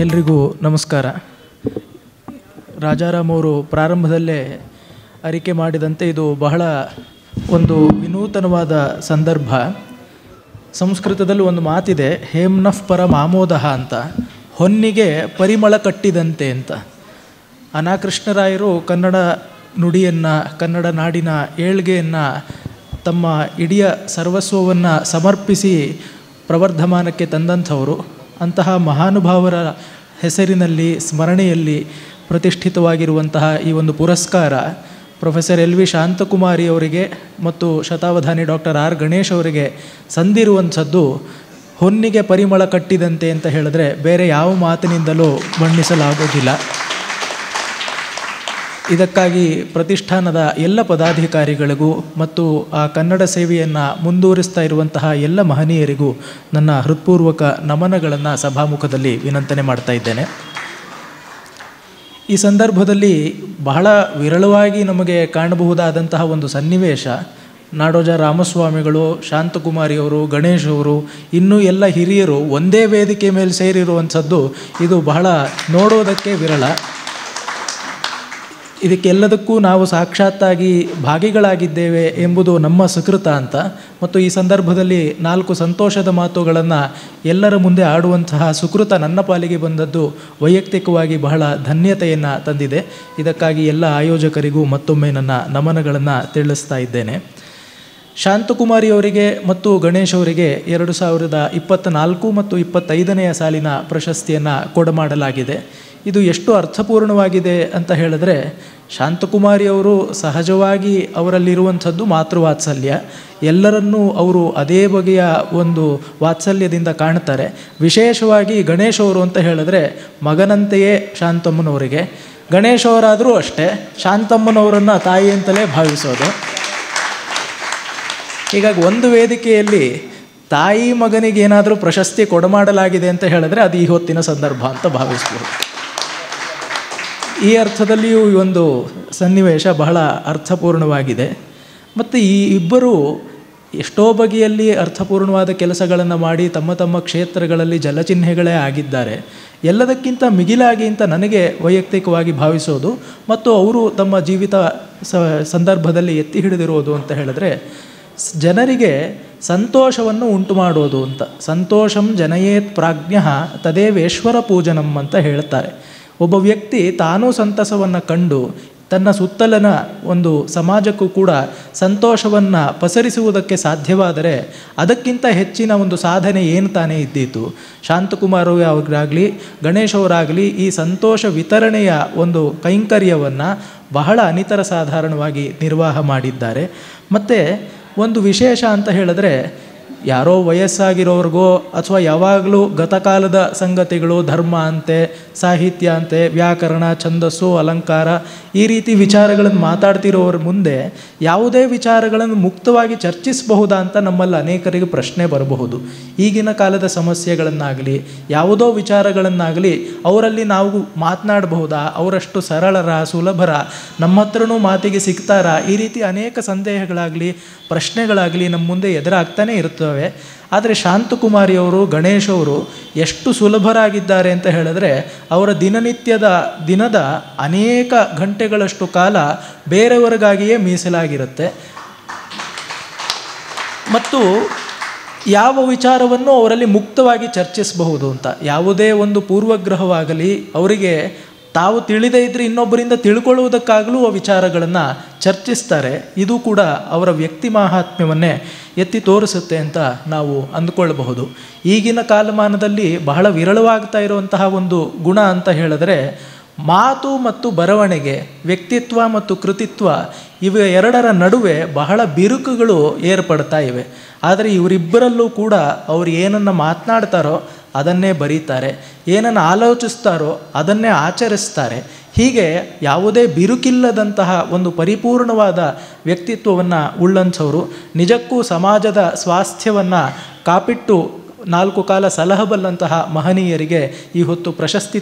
ಎಲ್ರಿಗೂ ನಮಸ್ಕಾರ. ರಾಜಾರಾಮ್ ಅವರು ಪ್ರಾರಂಭದಲ್ಲೇ ಅರಿಕೆ ಮಾಡಿದಂತೆ ಇದು ಬಹಳ ಒಂದು ವಿನೂತನವಾದ ಸಂದರ್ಭ. ಸಂಸ್ಕೃತದಲ್ಲಿ ಒಂದು ಮಾತಿದೆ, ಹೇಮ್ನಃ ಪರಂ ಆಮೋದಃ ಅಂತ, ಹೊನ್ನಿಗೆ ಪರಿಮಳ ಕಟ್ಟಿದಂತೆ ಅಂತ. ಅನಾಕೃಷ್ಣರಾಯರು ಕನ್ನಡ ನುಡಿಯನ್ನು, ಕನ್ನಡ ನಾಡಿನ ಏಳ್ಗೆಯನ್ನು, ತಮ್ಮ ಇಡೀ ಸರ್ವಸ್ವವನ್ನು ಸಮರ್ಪಿಸಿ ಪ್ರವರ್ಧಮಾನಕ್ಕೆ ತಂದಂಥವರು. ಅಂತಹ ಮಹಾನುಭಾವರ ಹೆಸರಿನಲ್ಲಿ, ಸ್ಮರಣೆಯಲ್ಲಿ ಪ್ರತಿಷ್ಠಿತವಾಗಿರುವಂತಹ ಈ ಒಂದು ಪುರಸ್ಕಾರ ಪ್ರೊಫೆಸರ್ ಎಲ್ ವಿ ಶಾಂತಕುಮಾರಿ ಅವರಿಗೆ ಮತ್ತು ಶತಾವಧಾನಿ ಡಾಕ್ಟರ್ ಆರ್ ಗಣೇಶ್ ಅವರಿಗೆ ಸಂದಿರುವಂಥದ್ದು ಹೊನ್ನಿಗೆ ಪರಿಮಳ ಕಟ್ಟಿದಂತೆ ಅಂತ ಹೇಳಿದ್ರೆ ಬೇರೆ ಯಾವ ಮಾತಿನಿಂದಲೂ ಬಣ್ಣಿಸಲಾಗೋದಿಲ್ಲ. ಇದಕ್ಕಾಗಿ ಪ್ರತಿಷ್ಠಾನದ ಎಲ್ಲ ಪದಾಧಿಕಾರಿಗಳಿಗೂ ಮತ್ತು ಆ ಕನ್ನಡ ಸೇವೆಯನ್ನು ಮುಂದುವರಿಸ್ತಾ ಇರುವಂತಹ ಎಲ್ಲ ಮಹನೀಯರಿಗೂ ನನ್ನ ಹೃತ್ಪೂರ್ವಕ ನಮನಗಳನ್ನು ಸಭಾಮುಖದಲ್ಲಿ ವಿನಂತನೆ ಮಾಡ್ತಾ ಇದ್ದೇನೆ. ಈ ಸಂದರ್ಭದಲ್ಲಿ ಬಹಳ ವಿರಳವಾಗಿ ನಮಗೆ ಕಾಣಬಹುದಾದಂತಹ ಒಂದು ಸನ್ನಿವೇಶ, ನಾಡೋಜ ರಾಮಸ್ವಾಮಿಗಳು, ಶಾಂತಕುಮಾರಿಯವರು, ಗಣೇಶ್ ಅವರು, ಇನ್ನೂ ಎಲ್ಲ ಹಿರಿಯರು ಒಂದೇ ವೇದಿಕೆ ಮೇಲೆ ಸೇರಿರುವಂಥದ್ದು ಇದು ಬಹಳ ನೋಡೋದಕ್ಕೆ ವಿರಳ. ಇದಕ್ಕೆಲ್ಲದಕ್ಕೂ ನಾವು ಸಾಕ್ಷಾತ್ತಾಗಿ ಭಾಗಿಗಳಾಗಿದ್ದೇವೆ ಎಂಬುದು ನಮ್ಮ ಸುಕೃತ ಅಂತ. ಮತ್ತು ಈ ಸಂದರ್ಭದಲ್ಲಿ 4 ಸಂತೋಷದ ಮಾತುಗಳನ್ನು ಎಲ್ಲರ ಮುಂದೆ ಆಡುವಂತಹ ಸುಕೃತ ನನ್ನ ಪಾಲಿಗೆ ಬಂದದ್ದು ವೈಯಕ್ತಿಕವಾಗಿ ಬಹಳ ಧನ್ಯತೆಯನ್ನು ತಂದಿದೆ. ಇದಕ್ಕಾಗಿ ಎಲ್ಲ ಆಯೋಜಕರಿಗೂ ಮತ್ತೊಮ್ಮೆ ನನ್ನ ನಮನಗಳನ್ನು ತಿಳಿಸ್ತಾ ಇದ್ದೇನೆ. ಶಾಂತಕುಮಾರಿಯವರಿಗೆ ಮತ್ತು ಗಣೇಶ್ ಅವರಿಗೆ 2024 ಮತ್ತು 25ನೇ ಸಾಲಿನ ಪ್ರಶಸ್ತಿಯನ್ನು ಕೊಡಮಾಡಲಾಗಿದೆ. ಇದು ಎಷ್ಟು ಅರ್ಥಪೂರ್ಣವಾಗಿದೆ ಅಂತ ಹೇಳಿದ್ರೆ, ಶಾಂತಕುಮಾರಿಯವರು ಸಹಜವಾಗಿ ಅವರಲ್ಲಿರುವಂಥದ್ದು ಮಾತೃವಾತ್ಸಲ್ಯ. ಎಲ್ಲರನ್ನೂ ಅವರು ಅದೇ ಬಗೆಯ ಒಂದು ವಾತ್ಸಲ್ಯದಿಂದ ಕಾಣ್ತಾರೆ. ವಿಶೇಷವಾಗಿ ಗಣೇಶ್ ಅವರು ಅಂತ ಹೇಳಿದ್ರೆ ಮಗನಂತೆಯೇ ಶಾಂತಮ್ಮನವರಿಗೆ, ಗಣೇಶ್ ಅವರಾದರೂ ಅಷ್ಟೇ ಶಾಂತಮ್ಮನವರನ್ನು ತಾಯಿ ಅಂತಲೇ ಭಾವಿಸೋದು. ಹೀಗಾಗಿ ಒಂದು ವೇದಿಕೆಯಲ್ಲಿ ತಾಯಿ ಮಗನಿಗೆ ಏನಾದರೂ ಪ್ರಶಸ್ತಿ ಕೊಡಮಾಡಲಾಗಿದೆ ಅಂತ ಹೇಳಿದ್ರೆ ಅದು ಈ ಹೊತ್ತಿನ ಸಂದರ್ಭ ಅಂತ ಭಾವಿಸ್ಬೋದು. ಈ ಅರ್ಥದಲ್ಲಿಯೂ ಈ ಒಂದು ಸನ್ನಿವೇಶ ಬಹಳ ಅರ್ಥಪೂರ್ಣವಾಗಿದೆ. ಮತ್ತು ಈ ಇಬ್ಬರು ಎಷ್ಟೋ ಬಗೆಯಲ್ಲಿ ಅರ್ಥಪೂರ್ಣವಾದ ಕೆಲಸಗಳನ್ನು ಮಾಡಿ ತಮ್ಮ ತಮ್ಮ ಕ್ಷೇತ್ರಗಳಲ್ಲಿ ಜಲಚಿಹ್ನೆಗಳೇ ಆಗಿದ್ದಾರೆ. ಎಲ್ಲದಕ್ಕಿಂತ ಮಿಗಿಲಾಗಿ ಅಂತ ನನಗೆ ವೈಯಕ್ತಿಕವಾಗಿ ಭಾವಿಸೋದು ಮತ್ತು ಅವರು ತಮ್ಮ ಜೀವಿತ ಸಂದರ್ಭದಲ್ಲಿ ಎತ್ತಿ ಹಿಡಿದಿರೋದು ಅಂತ ಹೇಳಿದ್ರೆ, ಜನರಿಗೆ ಸಂತೋಷವನ್ನು ಉಂಟು ಮಾಡೋದು ಅಂತ. ಸಂತೋಷಂ ಜನಯೇತ್ ಪ್ರಾಜ್ಞಃ ತದೇವೇಶ್ವರ ಪೂಜನಂ ಅಂತ ಹೇಳ್ತಾರೆ. ಒಬ್ಬ ವ್ಯಕ್ತಿ ತಾನೂ ಸಂತಸವನ್ನು ಕಂಡು ತನ್ನ ಸುತ್ತಲಿನ ಒಂದು ಸಮಾಜಕ್ಕೂ ಕೂಡ ಸಂತೋಷವನ್ನು ಪಸರಿಸುವುದಕ್ಕೆ ಸಾಧ್ಯವಾದರೆ ಅದಕ್ಕಿಂತ ಹೆಚ್ಚಿನ ಒಂದು ಸಾಧನೆ ಏನು ತಾನೇ ಇದ್ದೀತು. ಶಾಂತಕುಮಾರ್ ಅವರಾಗಲಿ, ಗಣೇಶ್ ಅವರಾಗಲಿ ಈ ಸಂತೋಷ ವಿತರಣೆಯ ಒಂದು ಕೈಂಕರ್ಯವನ್ನು ಬಹಳ ಅನಿತರ ಸಾಧಾರಣವಾಗಿ ನಿರ್ವಾಹ ಮಾಡಿದ್ದಾರೆ. ಮತ್ತು ಒಂದು ವಿಶೇಷ ಅಂತ ಹೇಳಿದ್ರೆ, ಯಾರೋ ವಯಸ್ಸಾಗಿರೋರಿಗೋ ಅಥವಾ ಯಾವಾಗಲೂ ಗತಕಾಲದ ಸಂಗತಿಗಳು, ಧರ್ಮ ಅಂತೆ, ಸಾಹಿತ್ಯ ಅಂತೆ, ವ್ಯಾಕರಣ, ಛಂದಸ್ಸು, ಅಲಂಕಾರ ಈ ರೀತಿ ವಿಚಾರಗಳನ್ನು ಮಾತಾಡ್ತಿರೋರ ಮುಂದೆ ಯಾವುದೇ ವಿಚಾರಗಳನ್ನು ಮುಕ್ತವಾಗಿ ಚರ್ಚಿಸಬಹುದಾ ಅಂತ ನಮ್ಮಲ್ಲಿ ಅನೇಕರಿಗೆ ಪ್ರಶ್ನೆ ಬರಬಹುದು. ಈಗಿನ ಕಾಲದ ಸಮಸ್ಯೆಗಳನ್ನಾಗಲಿ ಯಾವುದೋ ವಿಚಾರಗಳನ್ನಾಗಲಿ ಅವರಲ್ಲಿ ನಾವು ಮಾತನಾಡಬಹುದಾ, ಅವರಷ್ಟು ಸರಳರ, ಸುಲಭರ, ನಮ್ಮ ಹತ್ರನೂ ಮಾತಿಗೆ ಸಿಗ್ತಾರಾ, ಈ ರೀತಿ ಅನೇಕ ಸಂದೇಹಗಳಾಗಲಿ ಪ್ರಶ್ನೆಗಳಾಗಲಿ ನಮ್ಮ ಮುಂದೆ ಎದುರಾಗ್ತಾನೆ ಇರ್ತವೆ. ಆದರೆ ಶಾಂತಕುಮಾರಿಯವರು, ಗಣೇಶ್ ಅವರು ಎಷ್ಟು ಸುಲಭರಾಗಿದ್ದಾರೆ ಅಂತ ಹೇಳಿದ್ರೆ, ಅವರ ದಿನದ ಅನೇಕ ಗಂಟೆಗಳಷ್ಟು ಕಾಲ ಬೇರೆಯವರಿಗಾಗಿಯೇ ಮೀಸಲಾಗಿರುತ್ತೆ. ಮತ್ತು ಯಾವ ವಿಚಾರವನ್ನು ಅವರಲ್ಲಿ ಮುಕ್ತವಾಗಿ ಚರ್ಚಿಸಬಹುದು ಅಂತ, ಯಾವುದೇ ಒಂದು ಪೂರ್ವಗ್ರಹವಾಗಲಿ ಅವರಿಗೆ ತಾವು ತಿಳಿದೇ ಇದ್ದರೆ ಇನ್ನೊಬ್ಬರಿಂದ ತಿಳ್ಕೊಳ್ಳುವುದಕ್ಕಾಗಲೂ ಆ ವಿಚಾರಗಳನ್ನು ಚರ್ಚಿಸ್ತಾರೆ. ಇದು ಕೂಡ ಅವರ ವ್ಯಕ್ತಿ ಮಾಹಾತ್ಮ್ಯವನ್ನೇ ಎತ್ತಿ ತೋರಿಸುತ್ತೆ ಅಂತ ನಾವು ಅಂದುಕೊಳ್ಳಬಹುದು. ಈಗಿನ ಕಾಲಮಾನದಲ್ಲಿ ಬಹಳ ವಿರಳವಾಗ್ತಾ ಇರುವಂತಹ ಒಂದು ಗುಣ ಅಂತ ಹೇಳಿದ್ರೆ, ಮಾತು ಮತ್ತು ಬರವಣಿಗೆ, ವ್ಯಕ್ತಿತ್ವ ಮತ್ತು ಕೃತಿತ್ವ ಇವು ಎರಡರ ನಡುವೆ ಬಹಳ ಬಿರುಕುಗಳು ಏರ್ಪಡ್ತಾ ಇವೆ. ಆದರೆ ಇವರಿಬ್ಬರಲ್ಲೂ ಕೂಡ ಅವರು ಏನನ್ನು ಮಾತನಾಡ್ತಾರೋ ಅದನ್ನೇ ಬರೀತಾರೆ, ಏನನ್ನು ಆಲೋಚಿಸ್ತಾರೋ ಅದನ್ನೇ ಆಚರಿಸ್ತಾರೆ. ಹೀಗೆ ಯಾವುದೇ ಬಿರುಕಿಲ್ಲದಂತಹ ಒಂದು ಪರಿಪೂರ್ಣವಾದ ವ್ಯಕ್ತಿತ್ವವನ್ನು ಉಳ್ಳಂಥವರು. ನಿಜಕ್ಕೂ ಸಮಾಜದ ಸ್ವಾಸ್ಥ್ಯವನ್ನು ಕಾಪಿಟ್ಟು 4 ಕಾಲ ಸಲಹಬಲ್ಲಂತಹ ಮಹನೀಯರಿಗೆ ಈ ಹೊತ್ತು ಪ್ರಶಸ್ತಿ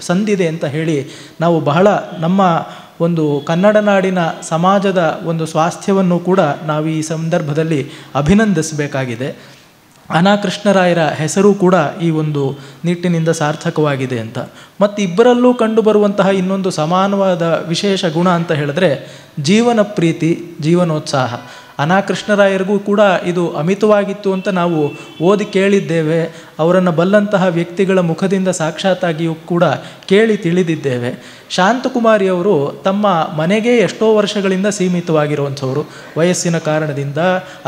ಸಂದಿದೆ ಅಂತ ಹೇಳಿ ನಾವು ಬಹಳ ನಮ್ಮ ಒಂದು ಕನ್ನಡ ನಾಡಿನ ಸಮಾಜದ ಒಂದು ಸ್ವಾಸ್ಥ್ಯವನ್ನು ಕೂಡ ನಾವು ಈ ಸಂದರ್ಭದಲ್ಲಿ ಅಭಿನಂದಿಸಬೇಕಾಗಿದೆ. ಅನಾಕೃಷ್ಣರಾಯರ ಹೆಸರು ಕೂಡ ಈ ಒಂದು ನಿಟ್ಟಿನಿಂದ ಸಾರ್ಥಕವಾಗಿದೆ ಅಂತ. ಮತ್ತು ಇಬ್ಬರಲ್ಲೂ ಕಂಡುಬರುವಂತಹ ಇನ್ನೊಂದು ಸಮಾನವಾದ ವಿಶೇಷ ಗುಣ ಅಂತ ಹೇಳಿದ್ರೆ ಜೀವನ ಪ್ರೀತಿ, ಜೀವನೋತ್ಸಾಹ. ಅನಾಕೃಷ್ಣರಾಯರಿಗೂ ಕೂಡ ಇದು ಅಮಿತವಾಗಿತ್ತು ಅಂತ ನಾವು ಓದಿ ಕೇಳಿದ್ದೇವೆ. ಅವರನ್ನು ಬಲ್ಲಂತಹ ವ್ಯಕ್ತಿಗಳ ಮುಖದಿಂದ ಸಾಕ್ಷಾತ್ತಾಗಿಯೂ ಕೂಡ ಕೇಳಿ ತಿಳಿದಿದ್ದೇವೆ. ಶಾಂತಕುಮಾರಿಯವರು ತಮ್ಮ ಮನೆಗೆ ಎಷ್ಟೋ ವರ್ಷಗಳಿಂದ ಸೀಮಿತವಾಗಿರುವಂಥವರು. ವಯಸ್ಸಿನ ಕಾರಣದಿಂದ,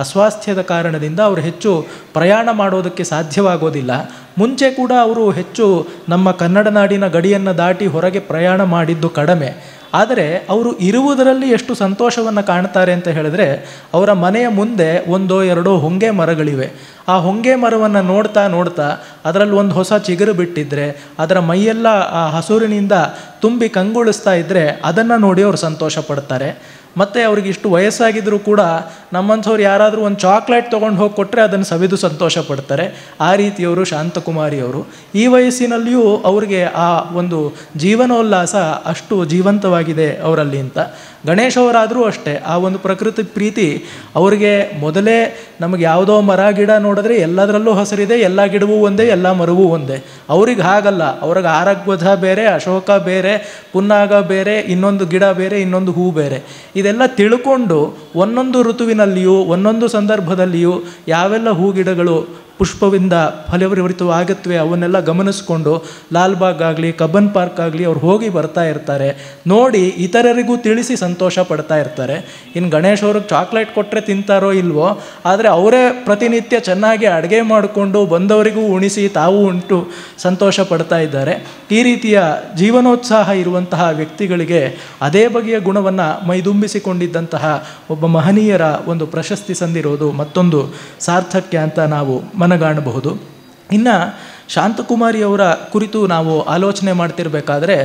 ಅಸ್ವಾಸ್ಥ್ಯದ ಕಾರಣದಿಂದ ಅವರು ಹೆಚ್ಚು ಪ್ರಯಾಣ ಮಾಡೋದಕ್ಕೆ ಸಾಧ್ಯವಾಗೋದಿಲ್ಲ. ಮುಂಚೆ ಕೂಡ ಅವರು ಹೆಚ್ಚು ನಮ್ಮ ಕನ್ನಡ ನಾಡಿನ ಗಡಿಯನ್ನು ದಾಟಿ ಹೊರಗೆ ಪ್ರಯಾಣ ಮಾಡಿದ್ದು ಕಡಿಮೆ. ಆದರೆ ಅವರು ಇರುವುದರಲ್ಲಿ ಎಷ್ಟು ಸಂತೋಷವನ್ನು ಕಾಣ್ತಾರೆ ಅಂತ ಹೇಳಿದ್ರೆ, ಅವರ ಮನೆಯ ಮುಂದೆ ಒಂದೋ ಎರಡೋ ಹೊಂಗೆ ಮರಗಳಿವೆ. ಆ ಹೊಂಗೆ ಮರವನ್ನು ನೋಡ್ತಾ ನೋಡ್ತಾ ಅದರಲ್ಲಿ ಒಂದು ಹೊಸ ಚಿಗುರು ಬಿಟ್ಟಿದ್ರೆ, ಅದರ ಮೈಯೆಲ್ಲ ಆ ಹಸುರಿನಿಂದ ತುಂಬಿ ಕಂಗೊಳಿಸ್ತಾ ಇದ್ದರೆ ಅದನ್ನು ನೋಡಿ ಅವರು ಸಂತೋಷ ಪಡ್ತಾರೆ. ಮತ್ತು ಅವ್ರಿಗೆ ಇಷ್ಟು ವಯಸ್ಸಾಗಿದ್ದರೂ ಕೂಡ ನಮ್ಮಂಥವ್ರು ಯಾರಾದರೂ ಒಂದು ಚಾಕ್ಲೇಟ್ ತೊಗೊಂಡು ಹೋಗಿ ಕೊಟ್ಟರೆ ಅದನ್ನು ಸವಿದು ಸಂತೋಷ ಪಡ್ತಾರೆ. ಆ ರೀತಿಯವರು ಶಾಂತಕುಮಾರಿಯವರು. ಈ ವಯಸ್ಸಿನಲ್ಲಿಯೂ ಅವರಿಗೆ ಆ ಒಂದು ಜೀವನೋಲ್ಲಾಸ ಅಷ್ಟು ಜೀವಂತವಾಗಿದೆ ಅವರಲ್ಲಿ ಅಂತ. ಗಣೇಶ್ ಅವರಾದರೂ ಅಷ್ಟೇ, ಆ ಒಂದು ಪ್ರಕೃತಿ ಪ್ರೀತಿ ಅವರಿಗೆ ಮೊದಲೇ ನಮಗೆ ಯಾವುದೋ ಮರ ಗಿಡ ನೋಡಿದ್ರೆ ಎಲ್ಲದರಲ್ಲೂ ಹಸಿರಿದೆ, ಎಲ್ಲ ಗಿಡವೂ ಒಂದೇ, ಎಲ್ಲ ಮರವೂ ಒಂದೇ. ಅವ್ರಿಗೆ ಹಾಗಲ್ಲ. ಅವ್ರಿಗೆ ಆರಗ್ವಧ ಬೇರೆ, ಅಶೋಕ ಬೇರೆ, ಪುನ್ನಾಗ ಬೇರೆ, ಇನ್ನೊಂದು ಗಿಡ ಬೇರೆ, ಇನ್ನೊಂದು ಹೂ ಬೇರೆ. ಇದೆಲ್ಲ ತಿಳ್ಕೊಂಡು ಒಂದೊಂದು ಋತುವಿನಲ್ಲಿಯೂ ಒಂದೊಂದು ಸಂದರ್ಭದಲ್ಲಿಯೂ ಯಾವೆಲ್ಲ ಹೂ ಗಿಡಗಳು ಪುಷ್ಪವಿಂದ ಫಲವೃತವಾಗತ್ವೆ ಅವನ್ನೆಲ್ಲ ಗಮನಿಸ್ಕೊಂಡು ಲಾಲ್ಬಾಗ್ ಆಗಲಿ, ಕಬ್ಬನ್ ಪಾರ್ಕ್ ಆಗಲಿ ಅವ್ರು ಹೋಗಿ ಬರ್ತಾ ಇರ್ತಾರೆ. ನೋಡಿ ಇತರರಿಗೂ ತಿಳಿಸಿ ಸಂತೋಷ ಪಡ್ತಾ ಇರ್ತಾರೆ. ಇನ್ನು ಗಣೇಶ್ ಅವ್ರಿಗೆ ಚಾಕ್ಲೇಟ್ ಕೊಟ್ಟರೆ ತಿಂತಾರೋ ಇಲ್ವೋ, ಆದರೆ ಅವರೇ ಪ್ರತಿನಿತ್ಯ ಚೆನ್ನಾಗಿ ಅಡುಗೆ ಮಾಡಿಕೊಂಡು ಬಂದವರಿಗೂ ಉಣಿಸಿ ತಾವು ಉಂಟು ಸಂತೋಷ ಪಡ್ತಾ ಇದ್ದಾರೆ. ಈ ರೀತಿಯ ಜೀವನೋತ್ಸಾಹ ಇರುವಂತಹ ವ್ಯಕ್ತಿಗಳಿಗೆ ಅದೇ ಬಗೆಯ ಗುಣವನ್ನು ಮೈದುಂಬಿಸಿಕೊಂಡಿದ್ದಂತಹ ಒಬ್ಬ ಮಹನೀಯರ ಒಂದು ಪ್ರಶಸ್ತಿ ಸಂದಿರೋದು ಮತ್ತೊಂದು ಸಾರ್ಥಕ್ಯ ಅಂತ ನಾವು ಮನಗಾಣಬಹುದು. ಇನ್ನು ಶಾಂತಕುಮಾರಿಯವರ ಕುರಿತು ನಾವು ಆಲೋಚನೆ ಮಾಡ್ತಿರ್ಬೇಕಾದ್ರೆ,